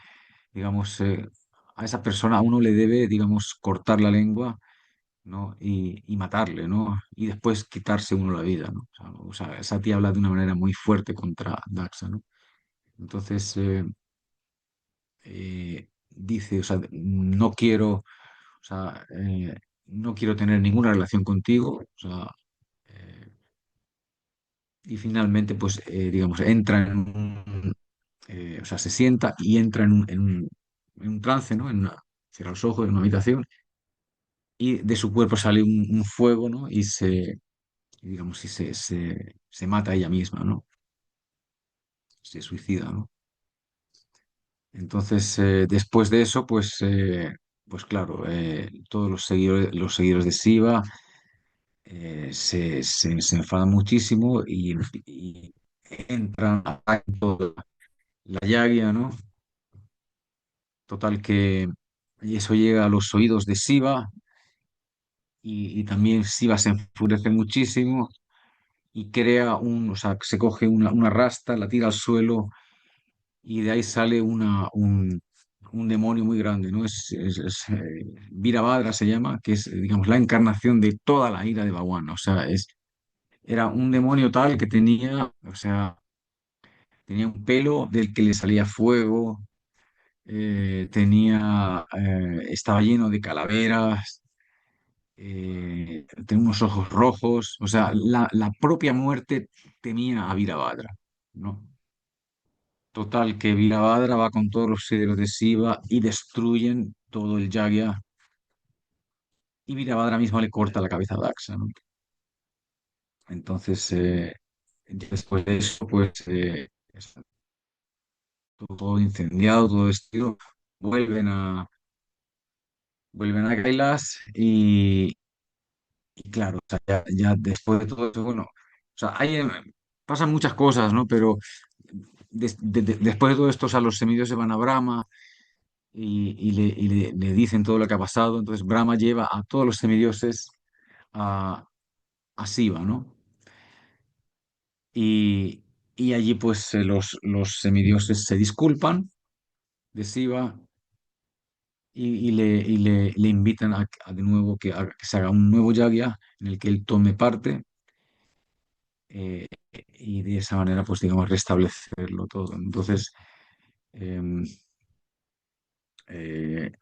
digamos, a esa persona, a uno le debe, digamos, cortar la lengua, ¿no? Y matarle, ¿no? Y después quitarse uno la vida, ¿no? Sati habla de una manera muy fuerte contra Daxa, ¿no? Entonces, dice, o sea, no quiero tener ninguna relación contigo, o sea, eh, y finalmente, pues, digamos, entra en o sea, se sienta y entra en un trance, ¿no? Cierra los ojos en una habitación y de su cuerpo sale un fuego, ¿no? Digamos, se mata a ella misma, ¿no? Se suicida, ¿no? Entonces, después de eso, pues claro, todos los seguidores de Shiva se enfadan muchísimo y entran a toda la Yagya, ¿no? Total que eso llega a los oídos de Shiva y también Shiva se enfurece muchísimo y crea o sea, se coge una rasta, la tira al suelo y de ahí sale un demonio muy grande, ¿no? Virabhadra se llama, que es, digamos, la encarnación de toda la ira de Bhagwan. O sea, era un demonio tal que tenía, o sea, tenía un pelo del que le salía fuego, estaba lleno de calaveras, tenía unos ojos rojos, o sea, la propia muerte temía a Virabhadra, ¿no? Total, que Virabhadra va con todos los seguidores de Shiva y destruyen todo el yagya. Y Virabhadra mismo le corta la cabeza a Daxa, ¿no? Entonces, después de eso, está todo incendiado, todo destruido. Vuelven a, vuelven a Kailas y claro, o sea, ya después de todo eso, bueno, o sea, pasan muchas cosas, ¿no? Pero después de todo esto, o sea, los semidioses se van a Brahma le dicen todo lo que ha pasado. Entonces Brahma lleva a todos los semidioses a, a Shiva, ¿no? Y, y allí pues los semidioses se disculpan de Shiva le invitan a de nuevo que se haga un nuevo yagya en el que él tome parte eh, y de esa manera pues digamos restablecerlo todo. Entonces, em,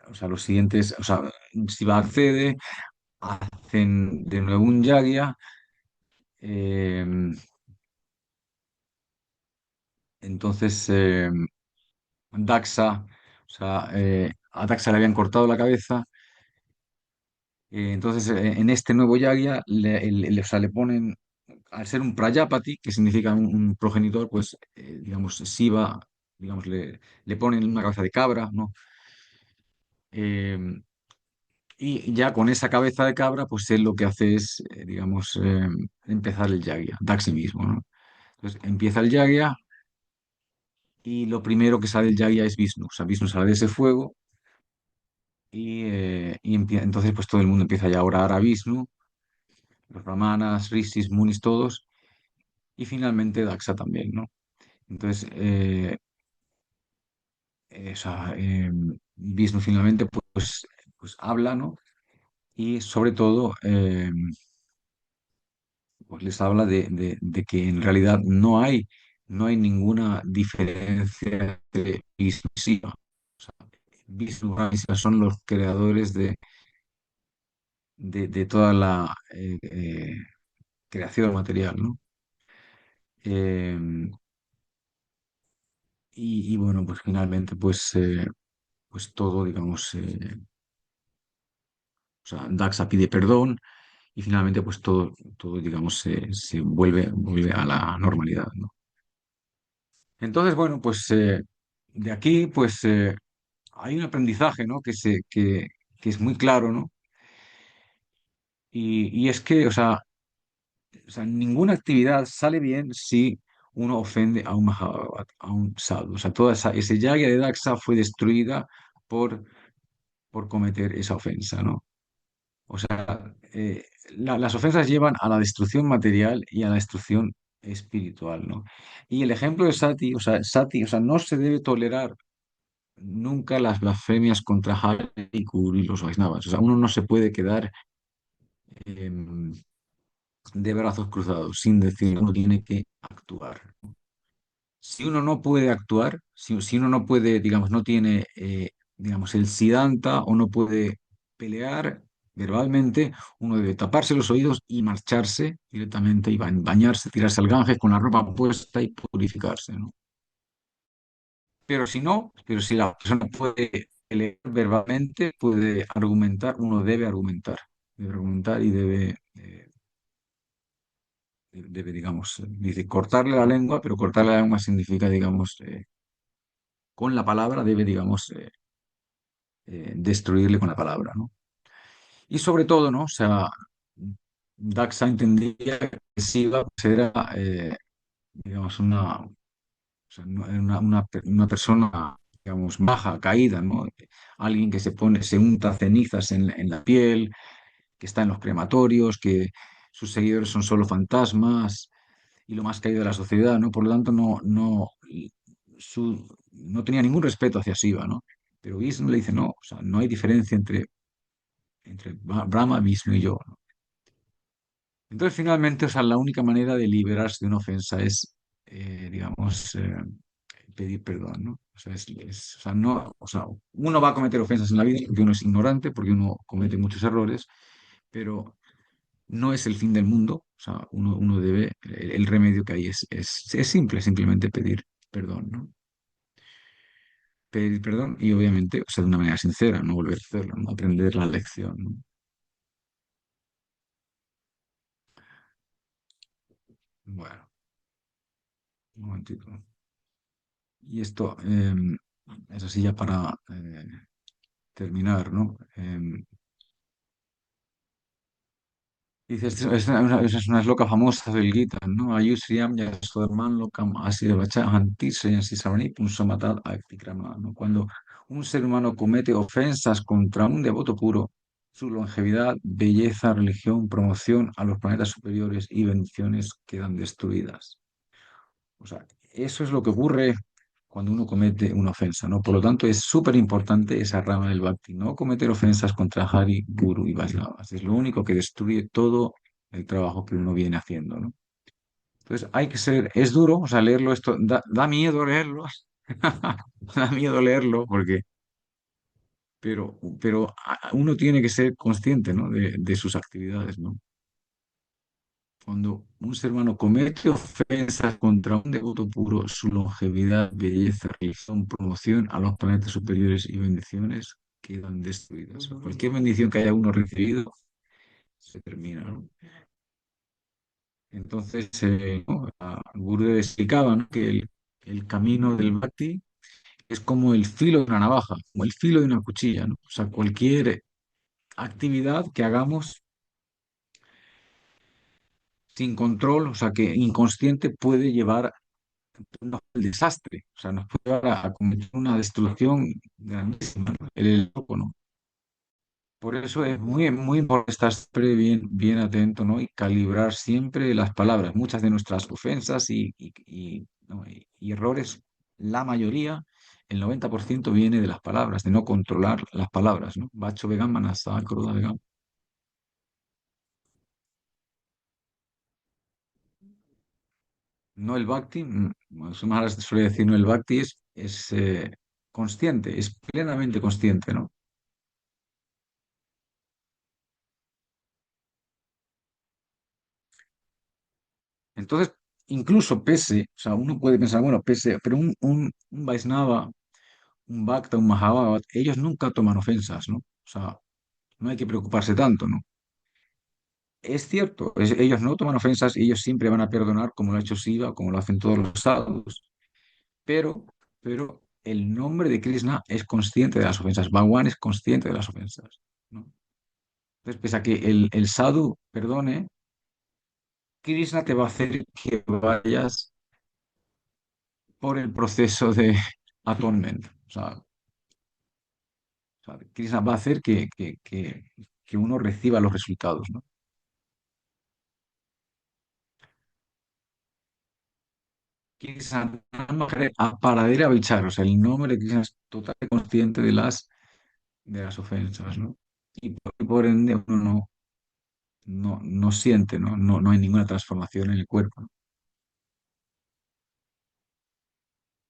o sea, los siguientes, o sea, Shiva accede, hacen de nuevo un yagya. Entonces, Daxa, o sea, a Daxa le habían cortado la cabeza. Entonces, en este nuevo yagya, o sea, le ponen, al ser un Prajapati, que significa un progenitor, pues, digamos, Shiva, digamos, le ponen una cabeza de cabra, ¿no? Eh, y ya con esa cabeza de cabra, pues él lo que hace es, digamos, empezar el yagya, Daxi mismo, ¿no? Entonces, empieza el yagya y lo primero que sale del yagya es Vishnu. O sea, Vishnu sale de ese fuego entonces pues todo el mundo empieza ya a orar a Vishnu, los brahmanas, rishis, munis, todos, y finalmente Daxa también, ¿no? Entonces, o sea, Vishnu finalmente pues habla, ¿no? Y sobre todo, pues les habla de que en realidad no hay ninguna diferencia entre Vishnu y Shiva. O sea, Vishnu y Shiva son los creadores de toda la creación material, ¿no? Eh, y bueno, pues finalmente, pues todo, digamos, o sea, Daxa pide perdón y finalmente, pues todo digamos, se vuelve a la normalidad, ¿no? Entonces, bueno, pues de aquí, pues hay un aprendizaje, ¿no? Que es muy claro, ¿no? Y es que, o sea, ninguna actividad sale bien si uno ofende a un Mahabharat, a un sadhu. O sea, ese yagya de Daxa fue destruida por, por cometer esa ofensa, ¿no? O sea, las ofensas llevan a la destrucción material y a la destrucción espiritual, ¿no? Y el ejemplo de Sati, o sea, no se debe tolerar nunca las blasfemias contra Hari y Kuru y los Vaisnavas. O sea, uno no se puede quedar em, de brazos cruzados sin decir, uno tiene que actuar. Si uno no puede actuar, si uno no puede, digamos, no tiene digamos, el Siddhanta, o no puede pelear verbalmente, uno debe taparse los oídos y marcharse directamente y bañarse, tirarse al Ganges con la ropa puesta y purificarse, ¿no? Pero si no, pero si la persona puede leer verbalmente, puede argumentar, uno debe argumentar y debe, digamos, dice cortarle la lengua, pero cortarle la lengua significa, digamos, con la palabra debe, digamos, destruirle con la palabra, ¿no? Y sobre todo, ¿no? O sea, Daxa entendía que Shiva pues, era, digamos, o sea, una persona, digamos, baja, caída, ¿no? Alguien que se unta cenizas en la piel, que está en los crematorios, que sus seguidores son solo fantasmas y lo más caído de la sociedad, ¿no? Por lo tanto, no tenía ningún respeto hacia Shiva, ¿no? Pero Vishnu le dice, no, o sea, no hay diferencia entre Brahma, Vishnu y yo, ¿no? Entonces, finalmente, o sea, la única manera de liberarse de una ofensa es, digamos, pedir perdón, ¿no? O sea, o sea, no, o sea, uno va a cometer ofensas en la vida porque uno es ignorante, porque uno comete muchos errores, pero no es el fin del mundo. O sea, uno debe, el remedio que hay es simple, simplemente pedir perdón, ¿no? Pedir perdón y obviamente, o sea, de una manera sincera, no volver a hacerlo, ¿no? Aprender la lección, ¿no? Bueno, un momentito. Y esto, es así ya para terminar, ¿no? Dice, esa es una sloka famosa del Gita, ¿no? Ayusriyam yasodharman lokam asirvacha hanti seyansi sarvani punsomatat aktikrama, ¿no? Cuando un ser humano comete ofensas contra un devoto puro, su longevidad, belleza, religión, promoción a los planetas superiores y bendiciones quedan destruidas. O sea, eso es lo que ocurre cuando uno comete una ofensa, ¿no? Por lo tanto, es súper importante esa rama del Bhakti, no cometer ofensas contra Hari, Guru y Vaishnavas. Es lo único que destruye todo el trabajo que uno viene haciendo, ¿no? Entonces, hay que ser, es duro, o sea, leerlo esto, da miedo leerlo, da miedo leerlo, pero uno tiene que ser consciente, ¿no? De sus actividades, ¿no? Cuando un ser humano comete ofensas contra un devoto puro, su longevidad, belleza, religión, promoción a los planetas superiores y bendiciones quedan destruidas. Cualquier bendición que haya uno recibido se termina, ¿no? Entonces, ¿no? Gurudev explicaba, ¿no? Que el camino del Bhakti es como el filo de una navaja, como el filo de una cuchilla, ¿no? O sea, cualquier actividad que hagamos sin control, o sea, que inconsciente puede llevar el desastre, o sea, nos puede llevar a cometer una destrucción grandísima, ¿no? El loco, ¿no? Por eso es muy importante estar siempre bien atento, ¿no? Y calibrar siempre las palabras. Muchas de nuestras ofensas ¿no? y errores, la mayoría, el 90% viene de las palabras, de no controlar las palabras, ¿no? Bacho vegan, manasa, cruda vegan. No el bhakti, Su Maharaj suele decir, no el bhakti es consciente, es plenamente consciente, ¿no? Entonces, incluso pese, o sea, uno puede pensar, bueno, pese, pero un Vaisnava, un Bhakta, un Mahabhavat, ellos nunca toman ofensas, ¿no? O sea, no hay que preocuparse tanto, ¿no? Es cierto, ellos no toman ofensas, ellos siempre van a perdonar como lo ha hecho Shiva, como lo hacen todos los sadhus, pero, pero el nombre de Krishna es consciente de las ofensas, Bhagwan es consciente de las ofensas, ¿no? Entonces, pese a que el sadhu perdone, Krishna te va a hacer que vayas por el proceso de atonement. O sea, Krishna va a hacer que uno reciba los resultados, ¿no? Krishna no a paradera bichar, o sea, el nombre de Krishna es totalmente consciente de las ofensas, ¿no? Y por ende uno no siente, ¿no? No hay ninguna transformación en el cuerpo, ¿no?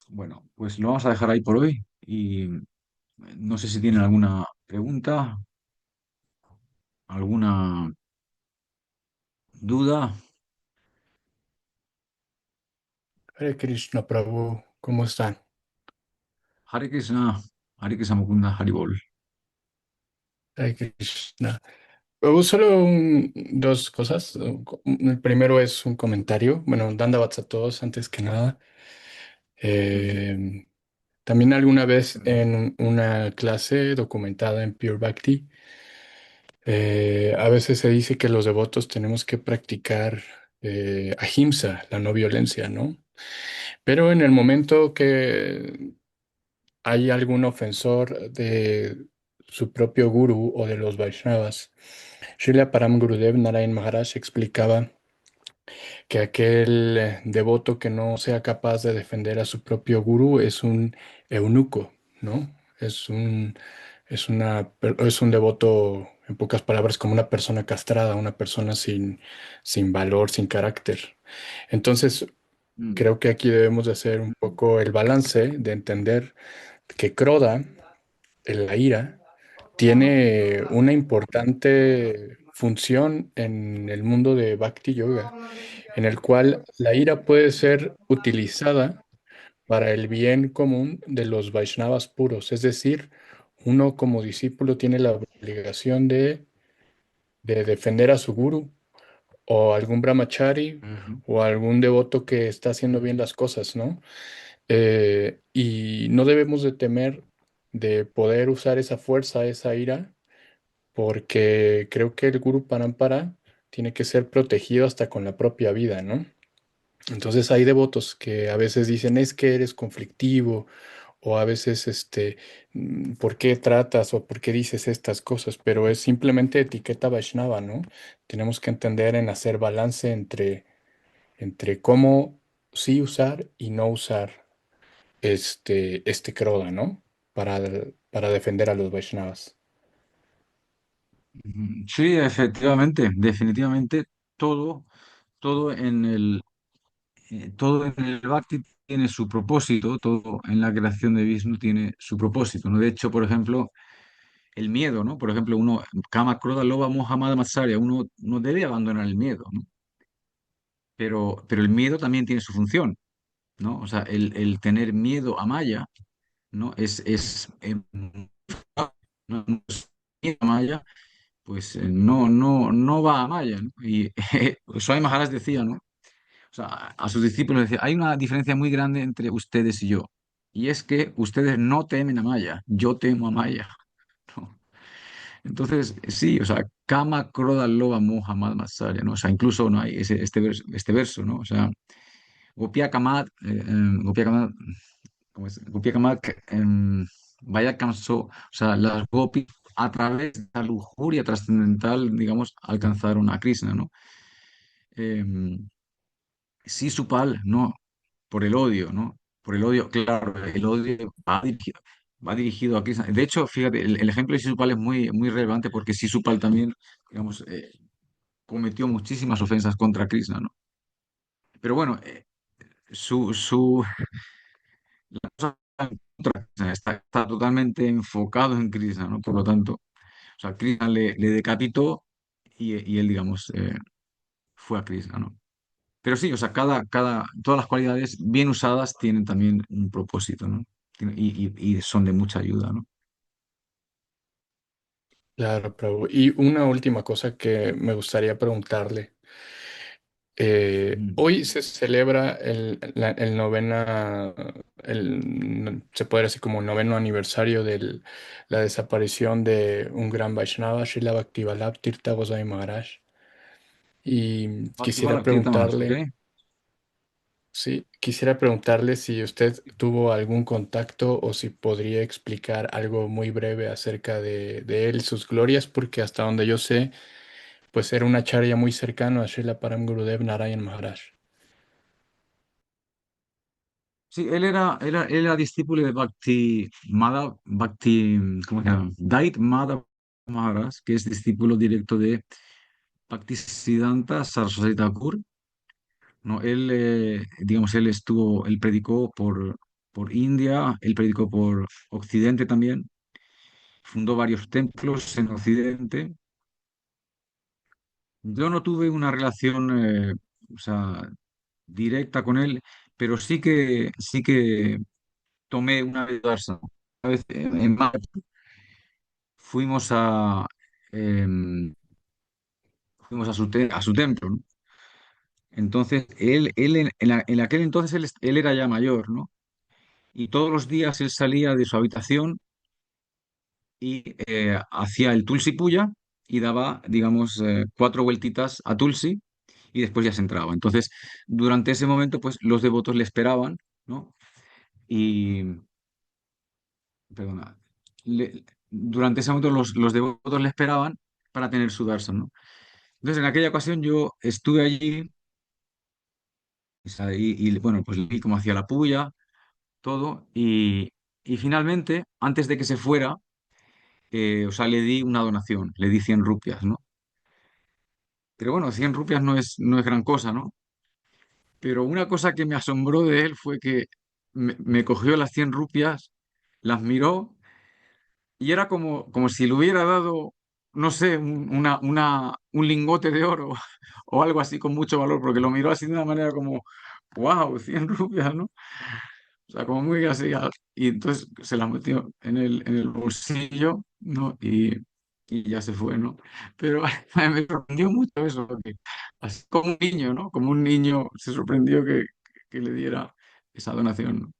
Bueno, pues lo vamos a dejar ahí por hoy y No sé si tienen alguna pregunta, alguna duda. Hare Krishna Prabhu, ¿cómo están? Hare Krishna, Hare Krishna Mukunda Haribol. Hare Krishna. Prabhu, solo dos cosas. El primero es un comentario. Bueno, Dandavats a todos, antes que nada. Ujú. Eh, También alguna vez en una clase documentada en Pure Bhakti, a veces se dice que los devotos tenemos que practicar ahimsa, la no violencia, ¿no? Pero en el momento que hay algún ofensor de su propio guru o de los Vaishnavas, Srila Param Gurudev Narayan Maharaj explicaba que aquel devoto que no sea capaz de defender a su propio guru es un eunuco, ¿no? Es un devoto, en pocas palabras, como una persona castrada, una persona sin valor, sin carácter. Entonces, Mm, creo que aquí debemos de hacer un poco el balance de entender que Croda, la ira, tiene una importante función en el mundo de Bhakti Yoga, en el cual la ira puede ser utilizada para el bien común de los Vaishnavas puros. Es decir, uno como discípulo tiene la obligación de defender a su guru o algún brahmachari ujú, o algún devoto que está haciendo bien las cosas, ¿no? Y no debemos de temer de poder usar esa fuerza, esa ira, porque creo que el Guru Parampara tiene que ser protegido hasta con la propia vida, ¿no? Entonces hay devotos que a veces dicen es que eres conflictivo o a veces ¿por qué tratas o por qué dices estas cosas? Pero es simplemente etiqueta Vaishnava, ¿no? Tenemos que entender en hacer balance entre cómo sí usar y no usar este Kroda, ¿no? Para, para defender a los Vaishnavas. ujú. Sí, efectivamente, definitivamente todo, todo en todo en el Bhakti tiene su propósito, todo en la creación de Vishnu tiene su propósito, ¿no? De hecho, por ejemplo, el miedo, ¿no? Por ejemplo, uno, Kama, Krodha, Lobha, Moha, Mada, Matsarya, uno debe abandonar el miedo, ¿no? Pero el miedo también tiene su función, ¿no? O sea, el tener miedo a Maya, ¿no? No, no es miedo a Maya, pues no va a Maya, ¿no? Y Swami Maharaj decía, ¿no? O sea, a sus discípulos decía, hay una diferencia muy grande entre ustedes y yo, y es que ustedes no temen a Maya, yo temo a Maya, ¿no? Entonces, sí, o sea, Kama, Krodha, Loba, Moha, Mad, Matsarya, ¿no? O sea, incluso no hay este verso, ¿no? O sea, Gopia Kamat, Gopia Kamat, ¿cómo es? Gopia Kamat, vaya cansó, o sea, las gopis a través de la lujuria trascendental, digamos, alcanzaron a Krishna, ¿no? Em, sí, Supal, no, por el odio, ¿no? Por el odio, claro, el odio va dirigido a Krishna. De hecho, fíjate, el ejemplo de Sisupal es muy relevante porque Sisupal también, digamos, cometió muchísimas ofensas contra Krishna, ¿no? Pero bueno, su la cosa contra Krishna está totalmente enfocado en Krishna, ¿no? Por lo tanto, o sea, Krishna le decapitó y él, digamos, fue a Krishna, ¿no? Pero sí, o sea, todas las cualidades bien usadas tienen también un propósito, ¿no? Y son de mucha ayuda, ¿no? Claro, Prabhu. Y una última cosa que me gustaría preguntarle. Mm. Hoy se celebra el novena, se puede decir como noveno aniversario de la desaparición de un gran Vaishnava, Srila Bhaktivedanta Tirtha Goswami Maharaj. Y quisiera Bhaktivala Tirtha Maharaj, ¿ok? preguntarle, sí, quisiera preguntarle si usted tuvo algún contacto o si podría explicar algo muy breve acerca de él, sus glorias, porque hasta donde yo sé, pues era una charla muy cercano a Srila Param Gurudev Narayan Maharaj. Sí, él era discípulo de ¿cómo se llama? Dait Madhav Maharaj, que es discípulo directo de Bhaktisiddhanta Saraswati Thakur. No, digamos, él predicó por India, él predicó por Occidente también. fundó varios templos en Occidente. Yo no tuve una relación, o sea, directa con él, pero sí que tomé una vez Barça. Una vez en mayo fuimos a, em, fuimos a su templo, ¿no? Entonces, él en aquel entonces él era ya mayor, ¿no? Y todos los días él salía de su habitación y hacía el Tulsi Puya y daba, digamos, cuatro vueltitas a Tulsi y después ya se entraba. Entonces, durante ese momento, pues los devotos le esperaban, ¿no? Y, perdona, durante ese momento los devotos le esperaban para tener su darshan, ¿no? Entonces, en aquella ocasión yo estuve allí bueno, pues le vi cómo hacía la puya, todo, y finalmente, antes de que se fuera, o sea, le di una donación, le di 100 rupias, ¿no? Pero bueno, 100 rupias no es gran cosa, ¿no? Pero una cosa que me asombró de él fue que me cogió las 100 rupias, las miró y era como si le hubiera dado, no sé, un lingote de oro o algo así con mucho valor, porque lo miró así de una manera como, wow, 100 rupias, ¿no? O sea, como muy así. Y entonces se las metió en el bolsillo, ¿no? Y ya se fue, ¿no? Pero me sorprendió mucho eso, porque así como un niño, ¿no? Como un niño se sorprendió que le diera esa donación, ¿no?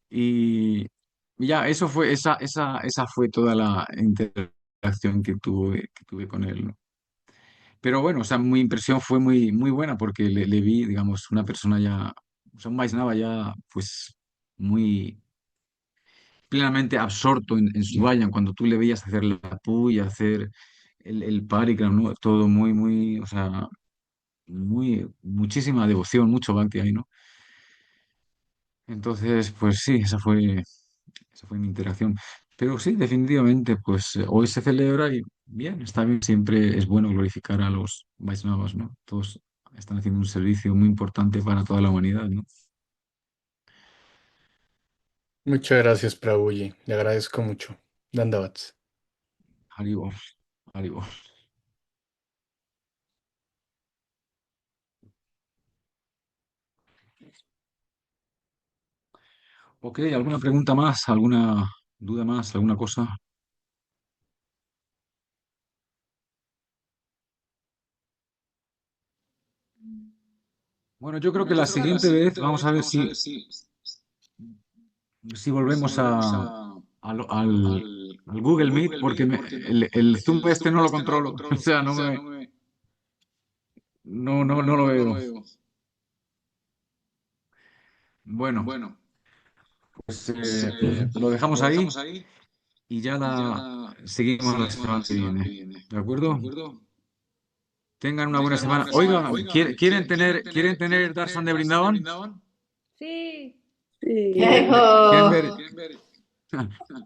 Y ya, esa fue toda la interacción que tuve con él, ¿no? Pero bueno, o sea, mi impresión fue muy, muy buena porque le vi, digamos, una persona ya, o sea, un Vaisnava ya, pues, muy plenamente absorto en su vayan, cuando tú le veías hacer la puya, hacer el parikram, ¿no? Todo muy, muy, o sea, muchísima devoción, mucho bhakti ahí, ¿no? Entonces, pues sí, esa fue mi interacción. Pero sí, definitivamente, pues hoy se celebra y bien, está bien, siempre es bueno glorificar a los Vaisnavas, ¿no? Todos están haciendo un servicio muy importante para toda la humanidad, ¿no? Muchas gracias, Prabhuji. Le agradezco mucho. Dandavats. Haribo, Haribo. Ok, ¿alguna pregunta más? ¿Alguna duda más? ¿Alguna cosa? Bueno, yo creo que la siguiente vez vamos a ver si volvemos al Google Meet, porque el Zoom este no lo controlo. O sea, no lo veo. Bueno, pues lo dejamos ahí y ya seguimos la semana que viene. ¿De acuerdo? Tengan una buena semana. Oigan, ¿quieren tener Darshan de Brindavan? Sí. Sí, ¿Quieren Eso. ver,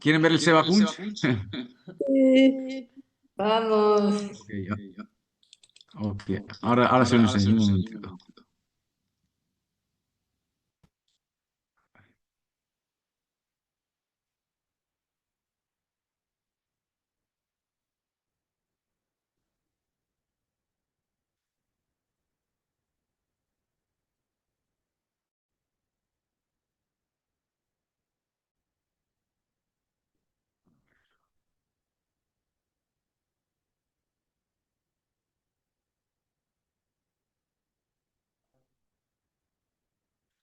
quieren ver el Seva Kunch? sí. Vamos. Ok, ok. Ahora se lo enseño, un momentito.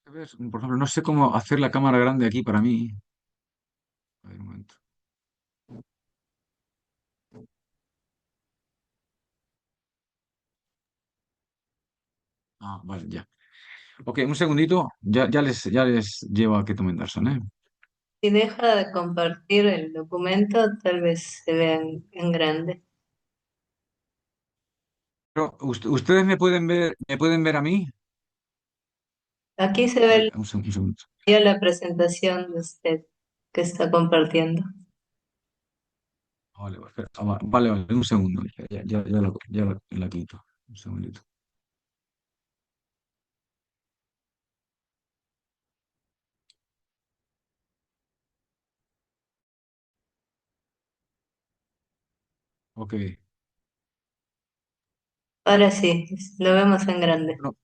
A ver, por ejemplo, no sé cómo hacer la cámara grande aquí para mí. A ver, un momento. Ah, vale, ya. Ok, un segundito. Ya les llevo a que tomen Darshan, ¿eh? Si deja de compartir el documento, tal vez se vea en grande. Pero, ¿ustedes me pueden ver a mí? Aquí se A ver, ve un segundo. la presentación de usted que está compartiendo. Vale, vale, espera. Vale, vale, un segundo. Ya la quito. Un segundito. Ok. Ahora sí, lo vemos en grande. No,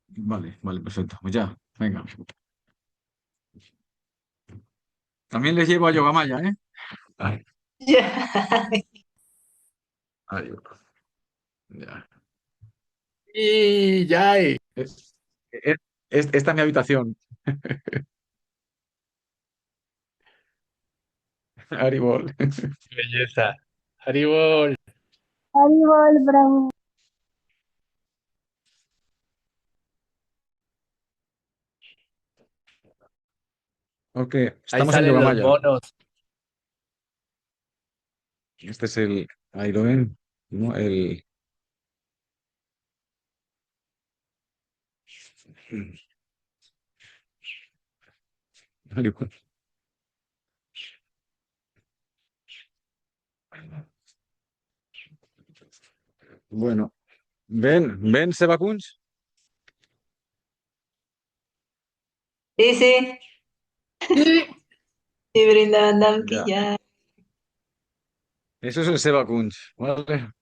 vale, vale, perfecto. Pues ya, venga. También les llevo a Yogamaya, ¿eh? Ay, Ya. ay, ya. Y ya, Eh, esta es mi habitación. Haribol. belleza. Haribol. Haribol, bravo. Ok, Ahí estamos en salen los Yogamaya. monos. Este es el. Ahí lo ven, ¿no? El. Haribol. Bueno, ven, Sebakunch. Sí, sí, Sí. sí, brindaban Damki, Ya. ya. Eso es el Sebakunch, ¿vale?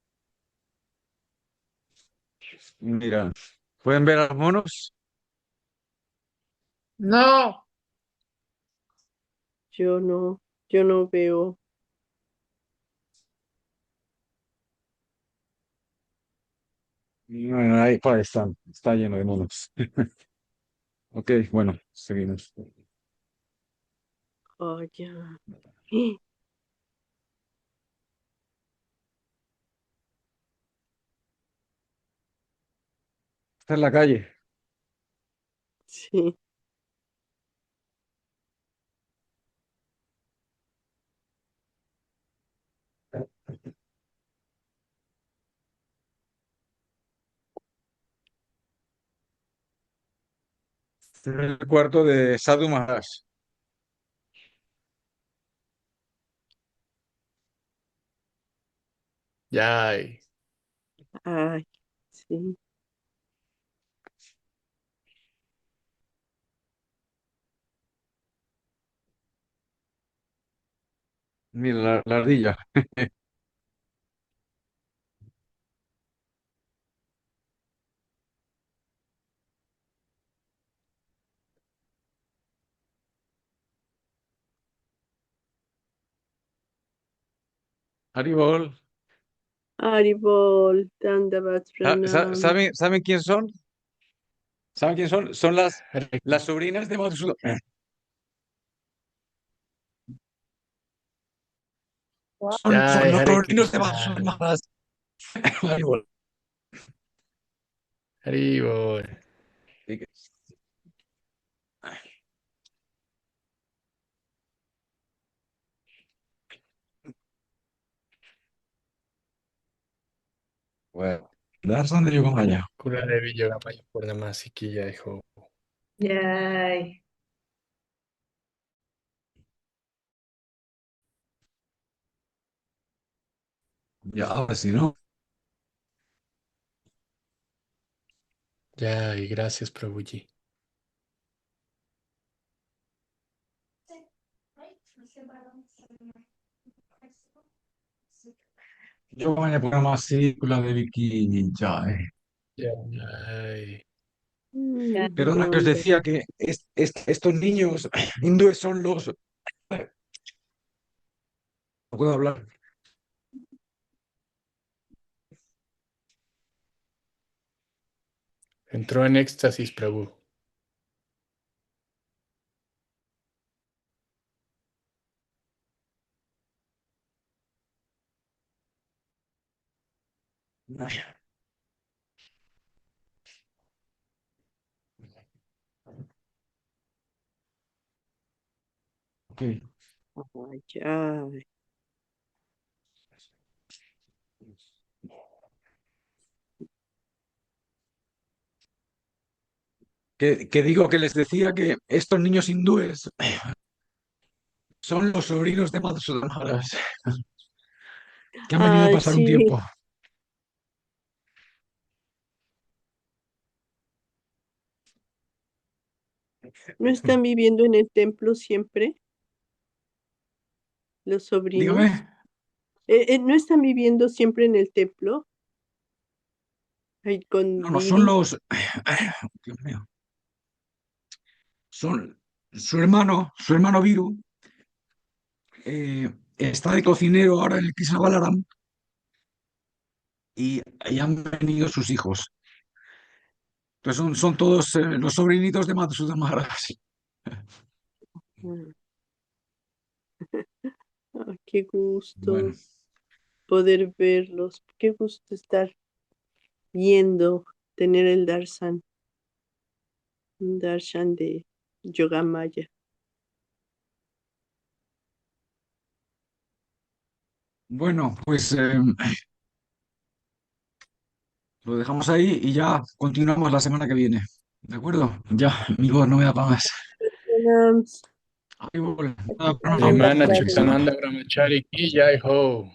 Mira, ¿pueden ver a los monos? No. Yo no veo. Bueno, ahí, por ahí están. Está lleno de monos. Ok, bueno, seguimos. Oh, ya. Está en la calle. Sí. Este es el cuarto de Sadhu Maharaj. Ya. Ay, sí. Mira, la ardilla. Haribol. Haribol, Dandavat Pranam. ¿Saben quién son? ¿Saben quién son? Son las sobrinas de Madhusudan. Ya, Son los Hare sobrinos de Krishna. Madhusudan Maharaj. Haribol. Haribol. Sí que- Bueno, Darshan de Yogamaya. Kula Devi Yogamaya Purnamasi ya dijo. Ya. Ya, ahora sí, ¿no? Ya, y gracias, Prabhuji. Yogamaya Purnamasi, Kula de Vicky Jai. Ya. Ay. Perdona que os Danda. decía que estos niños hindúes son los. No puedo hablar. Entró en éxtasis, Prabhu. Ok. Ay, ay. Que digo que les decía que estos niños hindúes son los sobrinos de Madhusudan Maharaj, que han venido a Ay, pasar un sí. tiempo. ¿No están viviendo en el templo siempre, los Dígame. sobrinos? ¿No están viviendo siempre en el templo? Ahí con No, son Viri. Dios mío, son su hermano Viru, está de cocinero ahora en el Krishna Balaram y han venido sus hijos. Entonces son todos los sobrinitos de Madhusudan Maharaj. Ah, qué Bueno, gusto poder verlos. Qué gusto estar viendo, tener el darshan, un darshan de Yogamaya. bueno, pues lo dejamos ahí y ya continuamos la semana que viene. ¿De acuerdo? Ya, mi voz no me da para más. Pranams. Ahí voy. Aquí Pranam, Santa Srimana Jai Krishna. Prabhu. Chaktananda Brahmachari Ki Jai Ho.